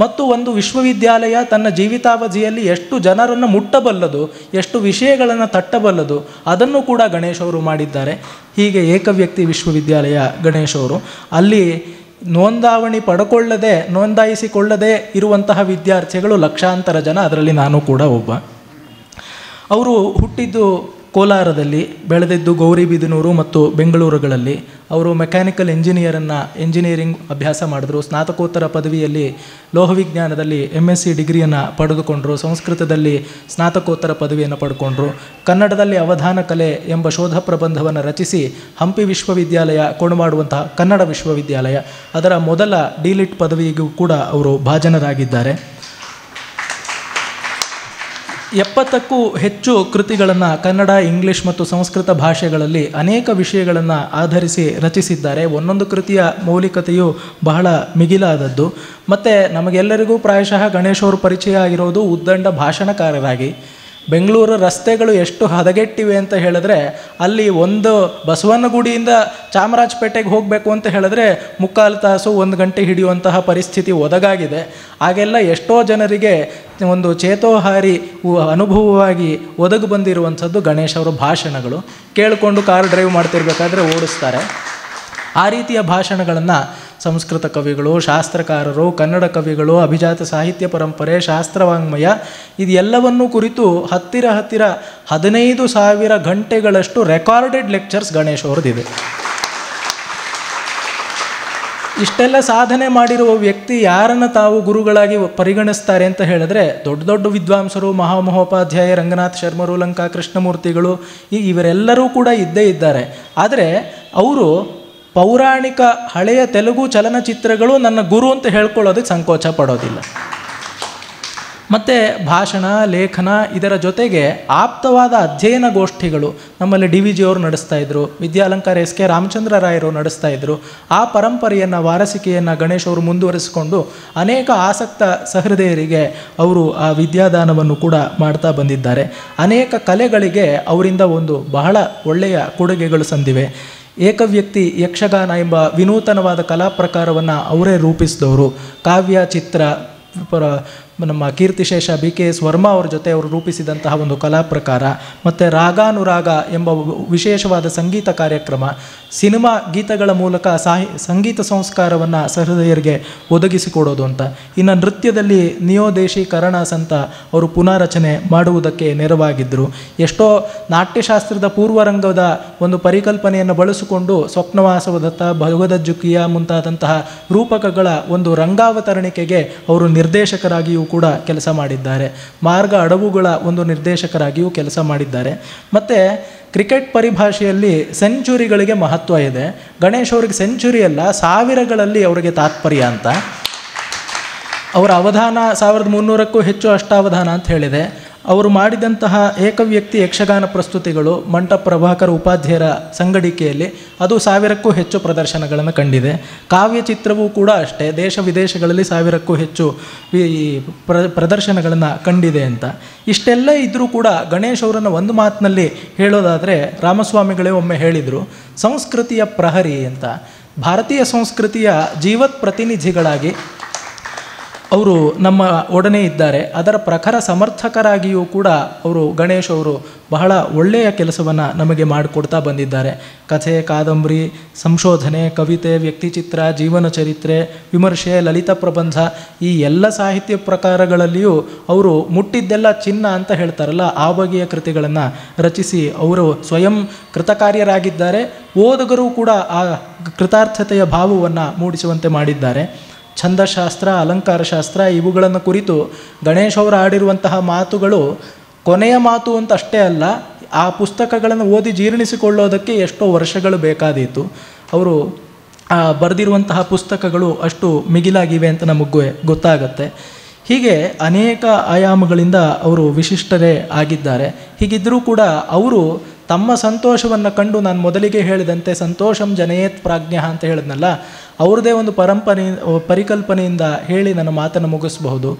ಮತ್ತು ಒಂದು ವಿಶ್ವವಿದ್ಯಾಲಯ ತನ್ನ ಜೀವಿತಾವಧಿಯಲ್ಲಿ ಎಷ್ಟು ಜನರನ್ನು ಮುಟ್ಟಬಲ್ಲದು, ಎಷ್ಟು ವಿಷಯಗಳನ್ನು ತಟ್ಟಬಲ್ಲದು ಅದನ್ನು ಕೂಡ ಗಣೇಶ್ ಅವರು ಮಾಡಿದ್ದಾರೆ. ಹೀಗೆ ಏಕವ್ಯಕ್ತಿ ವಿಶ್ವವಿದ್ಯಾಲಯ ಗಣೇಶ್ ಅವರು ಅಲ್ಲಿ ನೋಂದಾಯಿಸಿಕೊಳ್ಳದೆ ಇರುವಂತಹ ವಿದ್ಯಾರ್ಥಿಗಳು ಲಕ್ಷಾಂತರ ಜನ, ಅದರಲ್ಲಿ ನಾನು ಕೂಡ ಒಬ್ಬ. ಅವರು ಹುಟ್ಟಿದ್ದು ಕೋಲಾರದಲ್ಲಿ, ಬೆಳೆದಿದ್ದು ಗೌರಿಬಿದನೂರು ಮತ್ತು ಬೆಂಗಳೂರುಗಳಲ್ಲಿ. ಅವರು ಮೆಕ್ಯಾನಿಕಲ್ ಎಂಜಿನಿಯರಿಂಗ್ ಅಭ್ಯಾಸ ಮಾಡಿದ್ರು. ಸ್ನಾತಕೋತ್ತರ ಪದವಿಯಲ್ಲಿ ಲೋಹವಿಜ್ಞಾನದಲ್ಲಿ MSc ಡಿಗ್ರಿಯನ್ನು ಪಡೆದುಕೊಂಡರು. ಸಂಸ್ಕೃತದಲ್ಲಿ ಸ್ನಾತಕೋತ್ತರ ಪದವಿಯನ್ನು ಪಡ್ಕೊಂಡ್ರು. ಕನ್ನಡದಲ್ಲಿ ಅವಧಾನ ಕಲೆ ಎಂಬ ಶೋಧ ಪ್ರಬಂಧವನ್ನು ರಚಿಸಿ ಹಂಪಿ ವಿಶ್ವವಿದ್ಯಾಲಯ ಕೊಡುಮಾಡುವಂತಹ ಕನ್ನಡ ವಿಶ್ವವಿದ್ಯಾಲಯ ಅದರ ಮೊದಲ D.Litt ಪದವಿಗೂ ಕೂಡ ಅವರು ಭಾಜನರಾಗಿದ್ದಾರೆ. 70ಕ್ಕೂ ಹೆಚ್ಚು ಕೃತಿಗಳನ್ನು ಕನ್ನಡ, ಇಂಗ್ಲಿಷ್ ಮತ್ತು ಸಂಸ್ಕೃತ ಭಾಷೆಗಳಲ್ಲಿ ಅನೇಕ ವಿಷಯಗಳನ್ನು ಆಧರಿಸಿ ರಚಿಸಿದ್ದಾರೆ. ಒಂದೊಂದು ಕೃತಿಯ ಮೌಲಿಕತೆಯು ಬಹಳ ಮಿಗಿಲಾದದ್ದು. ಮತ್ತು ನಮಗೆಲ್ಲರಿಗೂ ಪ್ರಾಯಶಃ ಗಣೇಶ್ ಅವರು ಪರಿಚಯ ಆಗಿರೋದು ಉದ್ದಂಡ ಭಾಷಣಕಾರರಾಗಿ. ಬೆಂಗಳೂರು ರಸ್ತೆಗಳು ಎಷ್ಟು ಹದಗೆಟ್ಟಿವೆ ಅಂತ ಹೇಳಿದ್ರೆ, ಅಲ್ಲಿ ಒಂದು ಬಸವನಗುಡಿಯಿಂದ ಚಾಮರಾಜಪೇಟೆಗೆ ಹೋಗಬೇಕು ಅಂತ ಹೇಳಿದ್ರೆ 3/4 ತಾಸು 1 ಗಂಟೆ ಹಿಡಿಯುವಂತಹ ಪರಿಸ್ಥಿತಿ ಒದಗಾಗಿದೆ. ಆಗೆಲ್ಲ ಎಷ್ಟೋ ಜನರಿಗೆ ಒಂದು ಚೇತೋಹಾರಿ ಅನುಭವವಾಗಿ ಒದಗಿ ಬಂದಿರುವಂಥದ್ದು ಗಣೇಶ್ ಅವರ ಭಾಷಣಗಳು. ಕೇಳಿಕೊಂಡು ಕಾರ್ ಡ್ರೈವ್ ಮಾಡ್ತಿರ್ಬೇಕಾದ್ರೆ ಓಡಿಸ್ತಾರೆ. ಆ ರೀತಿಯ ಭಾಷಣಗಳನ್ನು ಸಂಸ್ಕೃತ ಕವಿಗಳು, ಶಾಸ್ತ್ರಕಾರರು, ಕನ್ನಡ ಕವಿಗಳು, ಅಭಿಜಾತ ಸಾಹಿತ್ಯ ಪರಂಪರೆ, ಶಾಸ್ತ್ರವಾಂಗ್ಮಯ ಇದೆಲ್ಲವನ್ನೂ ಕುರಿತು ಹತ್ತಿರ 15,000 ಗಂಟೆಗಳಷ್ಟು ರೆಕಾರ್ಡೆಡ್ ಲೆಕ್ಚರ್ಸ್ ಗಣೇಶ್ ಅವ್ರದ್ದಿದೆ. ಇಷ್ಟೆಲ್ಲ ಸಾಧನೆ ಮಾಡಿರುವ ವ್ಯಕ್ತಿ ಯಾರನ್ನು ತಾವು ಗುರುಗಳಾಗಿ ಪರಿಗಣಿಸ್ತಾರೆ ಅಂತ ಹೇಳಿದ್ರೆ, ದೊಡ್ಡ ದೊಡ್ಡ ವಿದ್ವಾಂಸರು, ಮಹಾಮಹೋಪಾಧ್ಯಾಯ ರಂಗನಾಥ್ ಶರ್ಮರು, ಲಂಕಾ ಕೃಷ್ಣಮೂರ್ತಿಗಳು ಇವರೆಲ್ಲರೂ ಕೂಡ ಇದ್ದೇ ಇದ್ದಾರೆ. ಆದರೆ ಅವರು ಪೌರಾಣಿಕ ಹಳೆಯ ತೆಲುಗು ಚಲನಚಿತ್ರಗಳು ನನ್ನ ಗುರು ಅಂತ ಹೇಳ್ಕೊಳ್ಳೋದಕ್ಕೆ ಸಂಕೋಚ ಪಡೋದಿಲ್ಲ. ಮತ್ತು ಭಾಷಣ, ಲೇಖನ ಇದರ ಜೊತೆಗೆ ಆಪ್ತವಾದ ಅಧ್ಯಯನ ಗೋಷ್ಠಿಗಳು ನಮ್ಮಲ್ಲಿ DVG ಅವರು ನಡೆಸ್ತಾ ಇದ್ದರು, ವಿದ್ಯಾಲಂಕಾರ SK ರಾಮಚಂದ್ರ ರಾಯರು ನಡೆಸ್ತಾ ಇದ್ದರು. ಆ ಪರಂಪರೆಯನ್ನು, ವಾರಸಿಕೆಯನ್ನು ಗಣೇಶ್ ಅವರು ಮುಂದುವರಿಸಿಕೊಂಡು ಅನೇಕ ಆಸಕ್ತ ಸಹೃದಯರಿಗೆ ಅವರು ಆ ವಿದ್ಯಾದಾನವನ್ನು ಕೂಡ ಮಾಡ್ತಾ ಬಂದಿದ್ದಾರೆ. ಅನೇಕ ಕಲೆಗಳಿಗೆ ಅವರಿಂದ ಒಂದು ಬಹಳ ಒಳ್ಳೆಯ ಕೊಡುಗೆಗಳು ಸಂದಿವೆ. ಏಕವ್ಯಕ್ತಿ ಯಕ್ಷಗಾನ ಎಂಬ ವಿನೂತನವಾದ ಕಲಾ ಪ್ರಕಾರವನ್ನು ಅವರೇ ರೂಪಿಸಿದವರು. ಕಾವ್ಯ, ಚಿತ್ರ, ನಮ್ಮ ಕೀರ್ತಿಶೇಷ BKS ವರ್ಮಾ ಅವರ ಜೊತೆ ಅವರು ರೂಪಿಸಿದಂತಹ ಒಂದು ಕಲಾ ಪ್ರಕಾರ, ಮತ್ತು ರಾಗಾನುರಾಗ ಎಂಬ ವಿಶೇಷವಾದ ಸಂಗೀತ ಕಾರ್ಯಕ್ರಮ, ಸಿನಿಮಾ ಗೀತಗಳ ಮೂಲಕ ಸಂಗೀತ ಸಂಸ್ಕಾರವನ್ನು ಸಹೃದಯರಿಗೆ ಒದಗಿಸಿಕೊಡೋದು ಅಂತ. ಇನ್ನು ನೃತ್ಯದಲ್ಲಿ ನಿಯೋದೇಶೀಕರಣಸ್ ಅಂತ ಅವರು ಪುನಾರಚನೆ ಮಾಡುವುದಕ್ಕೆ ನೆರವಾಗಿದ್ದರು. ಎಷ್ಟೋ ನಾಟ್ಯಶಾಸ್ತ್ರದ ಪೂರ್ವರಂಗದ ಒಂದು ಪರಿಕಲ್ಪನೆಯನ್ನು ಬಳಸಿಕೊಂಡು ಸ್ವಪ್ನವಾಸವದತ್ತ, ಭಗವದಜ್ಜುಕಿಯ ಮುಂತಾದಂತಹ ರೂಪಕಗಳ ಒಂದು ರಂಗಾವತರಣಿಕೆಗೆ ಅವರು ನಿರ್ದೇಶಕರಾಗಿಯೂ ಕೂಡ ಕೆಲಸ ಮಾಡಿದ್ದಾರೆ. ಮಾರ್ಗ ಅಡವುಗಳ ಒಂದು ನಿರ್ದೇಶಕರಾಗಿಯೂ ಕೆಲಸ ಮಾಡಿದ್ದಾರೆ. ಮತ್ತು ಕ್ರಿಕೆಟ್ ಪರಿಭಾಷೆಯಲ್ಲಿ ಸೆಂಚುರಿಗಳಿಗೆ ಮಹತ್ವ ಇದೆ. ಗಣೇಶ್ ಅವರಿಗೆ ಸೆಂಚುರಿ ಅಲ್ಲ, ಸಾವಿರಗಳಲ್ಲಿ ಅವರಿಗೆ ತಾತ್ಪರ್ಯ ಅಂತ. ಅವರ ಅವಧಾನ 1300ಕ್ಕೂ ಹೆಚ್ಚು ಅಷ್ಟಾವಧಾನ ಅಂತ ಹೇಳಿದೆ. ಅವರು ಮಾಡಿದಂತಹ ಏಕವ್ಯಕ್ತಿ ಯಕ್ಷಗಾನ ಪ್ರಸ್ತುತಿಗಳು ಮಂಟ ಪ್ರಭಾಕರ ಉಪಾಧ್ಯಾಯರ ಸಂಗಡಿಕೆಯಲ್ಲಿ ಅದು 1000ಕ್ಕೂ ಹೆಚ್ಚು ಪ್ರದರ್ಶನಗಳನ್ನು ಕಂಡಿದೆ. ಕಾವ್ಯ ಚಿತ್ರವೂ ಕೂಡ ಅಷ್ಟೇ, ದೇಶ ವಿದೇಶಗಳಲ್ಲಿ 1000ಕ್ಕೂ ಹೆಚ್ಚು ಪ್ರದರ್ಶನಗಳನ್ನು ಕಂಡಿದೆ ಅಂತ. ಇಷ್ಟೆಲ್ಲ ಇದ್ದರೂ ಕೂಡ ಗಣೇಶ್ ಅವರನ್ನು ಒಂದು ಮಾತಿನಲ್ಲಿ ಹೇಳೋದಾದರೆ, ರಾಮಸ್ವಾಮಿಗಳೇ ಒಮ್ಮೆ ಹೇಳಿದರು, ಸಂಸ್ಕೃತಿಯ ಪ್ರಹರಿ ಅಂತ. ಭಾರತೀಯ ಸಂಸ್ಕೃತಿಯ ಜೀವತ್ ಪ್ರತಿನಿಧಿಗಳಾಗಿ ಅವರು ನಮ್ಮ ಒಡನೆ ಇದ್ದಾರೆ. ಅದರ ಪ್ರಖರ ಸಮರ್ಥಕರಾಗಿಯೂ ಕೂಡ ಅವರು ಗಣೇಶ್ ಅವರು ಬಹಳ ಒಳ್ಳೆಯ ಕೆಲಸವನ್ನು ನಮಗೆ ಮಾಡಿಕೊಡ್ತಾ ಬಂದಿದ್ದಾರೆ. ಕಥೆ, ಕಾದಂಬರಿ, ಸಂಶೋಧನೆ, ಕವಿತೆ, ವ್ಯಕ್ತಿಚಿತ್ರ, ಜೀವನ ಚರಿತ್ರೆ, ವಿಮರ್ಶೆ, ಲಲಿತ ಪ್ರಬಂಧ, ಈ ಎಲ್ಲ ಸಾಹಿತ್ಯ ಪ್ರಕಾರಗಳಲ್ಲಿಯೂ ಅವರು ಮುಟ್ಟಿದ್ದೆಲ್ಲ ಚಿನ್ನ ಅಂತ ಹೇಳ್ತಾರಲ್ಲ, ಆ ಬಗೆಯ ಕೃತಿಗಳನ್ನು ರಚಿಸಿ ಅವರು ಸ್ವಯಂ ಕೃತಕಾರ್ಯರಾಗಿದ್ದಾರೆ. ಓದುಗರು ಕೂಡ ಆ ಕೃತಾರ್ಥತೆಯ ಭಾವವನ್ನು ಮೂಡಿಸುವಂತೆ ಮಾಡಿದ್ದಾರೆ. ಛಂದಶಾಸ್ತ್ರ, ಅಲಂಕಾರ ಶಾಸ್ತ್ರ ಇವುಗಳನ್ನು ಕುರಿತು ಗಣೇಶ್ ಅವರು ಆಡಿರುವಂತಹ ಮಾತುಗಳು ಕೊನೆಯ ಮಾತು ಅಂತ ಅಷ್ಟೇ ಅಲ್ಲ, ಆ ಪುಸ್ತಕಗಳನ್ನು ಓದಿ ಜೀರ್ಣಿಸಿಕೊಳ್ಳೋದಕ್ಕೆ ಎಷ್ಟೋ ವರ್ಷಗಳು ಬೇಕಾದೀತು. ಅವರು ಬರೆದಿರುವಂತಹ ಪುಸ್ತಕಗಳು ಅಷ್ಟು ಮಿಗಿಲಾಗಿವೆ ಅಂತ ನಮಗೆ ಗೊತ್ತಾಗತ್ತೆ. ಹೀಗೆ ಅನೇಕ ಆಯಾಮಗಳಿಂದ ಅವರು ವಿಶಿಷ್ಟರೇ ಆಗಿದ್ದಾರೆ. ಹೀಗಿದ್ದರೂ ಕೂಡ ಅವರು ತಮ್ಮ ಸಂತೋಷವನ್ನು ಕಂಡು, ನಾನು ಮೊದಲಿಗೆ ಹೇಳಿದಂತೆ ಸಂತೋಷಂ ಜನಯೇತ್ ಪ್ರಾಜ್ಞ ಅಂತ ಹೇಳಿದ್ನಲ್ಲ, ಅವ್ರದ್ದೇ ಒಂದು ಪರಿಕಲ್ಪನೆಯಿಂದ ಹೇಳಿ ನನ್ನ ಮಾತನ್ನು ಮುಗಿಸಬಹುದು.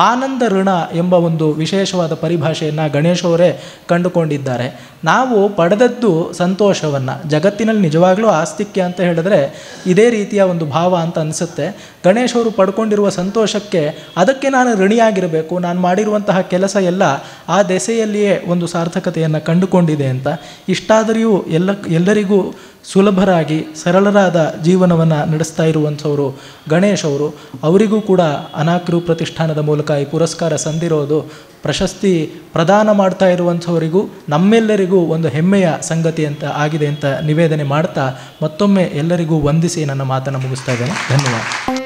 ಆನಂದ ಋಣ ಎಂಬ ಒಂದು ವಿಶೇಷವಾದ ಪರಿಭಾಷೆಯನ್ನು ಗಣೇಶ್ ಅವರೇ ಕಂಡುಕೊಂಡಿದ್ದಾರೆ. ನಾವು ಪಡೆದದ್ದು ಸಂತೋಷವನ್ನು, ಜಗತ್ತಿನಲ್ಲಿ ನಿಜವಾಗ್ಲೂ ಆಸ್ತಿಕ್ಯ ಅಂತ ಹೇಳಿದ್ರೆ ಇದೇ ರೀತಿಯ ಒಂದು ಭಾವ ಅಂತ ಅನಿಸುತ್ತೆ. ಗಣೇಶ್ ಅವರು ಪಡ್ಕೊಂಡಿರುವ ಸಂತೋಷಕ್ಕೆ ಅದಕ್ಕೆ ನಾನು ಋಣಿಯಾಗಿರಬೇಕು, ನಾನು ಮಾಡಿರುವಂತಹ ಕೆಲಸ ಎಲ್ಲ ಆ ದೆಸೆಯಲ್ಲಿಯೇ ಒಂದು ಸಾರ್ಥಕತೆಯನ್ನು ಕಂಡುಕೊಂಡಿದೆ ಅಂತ. ಇಷ್ಟಾದರೂ ಎಲ್ಲರಿಗೂ ಸುಲಭರಾಗಿ ಸರಳರಾದ ಜೀವನವನ್ನು ನಡೆಸ್ತಾ ಇರುವಂಥವರು ಗಣೇಶ್ ಅವರು. ಅವರಿಗೂ ಕೂಡ ಅನಾಕ್ರು ಪ್ರತಿಷ್ಠಾನದ ಮೂಲಕ ಈ ಪುರಸ್ಕಾರ ಸಂದಿರೋದು, ಪ್ರಶಸ್ತಿ ಪ್ರದಾನ ಮಾಡ್ತಾ ಇರುವಂಥವರಿಗೂ ನಮ್ಮೆಲ್ಲರಿಗೂ ಒಂದು ಹೆಮ್ಮೆಯ ಸಂಗತಿ ಅಂತ ಆಗಿದೆ ಅಂತ ನಿವೇದನೆ ಮಾಡ್ತಾ ಮತ್ತೊಮ್ಮೆ ಎಲ್ಲರಿಗೂ ವಂದಿಸಿ ನನ್ನ ಮಾತನ್ನು ಮುಗಿಸ್ತಾ ಇದ್ದೇನೆ. ಧನ್ಯವಾದ.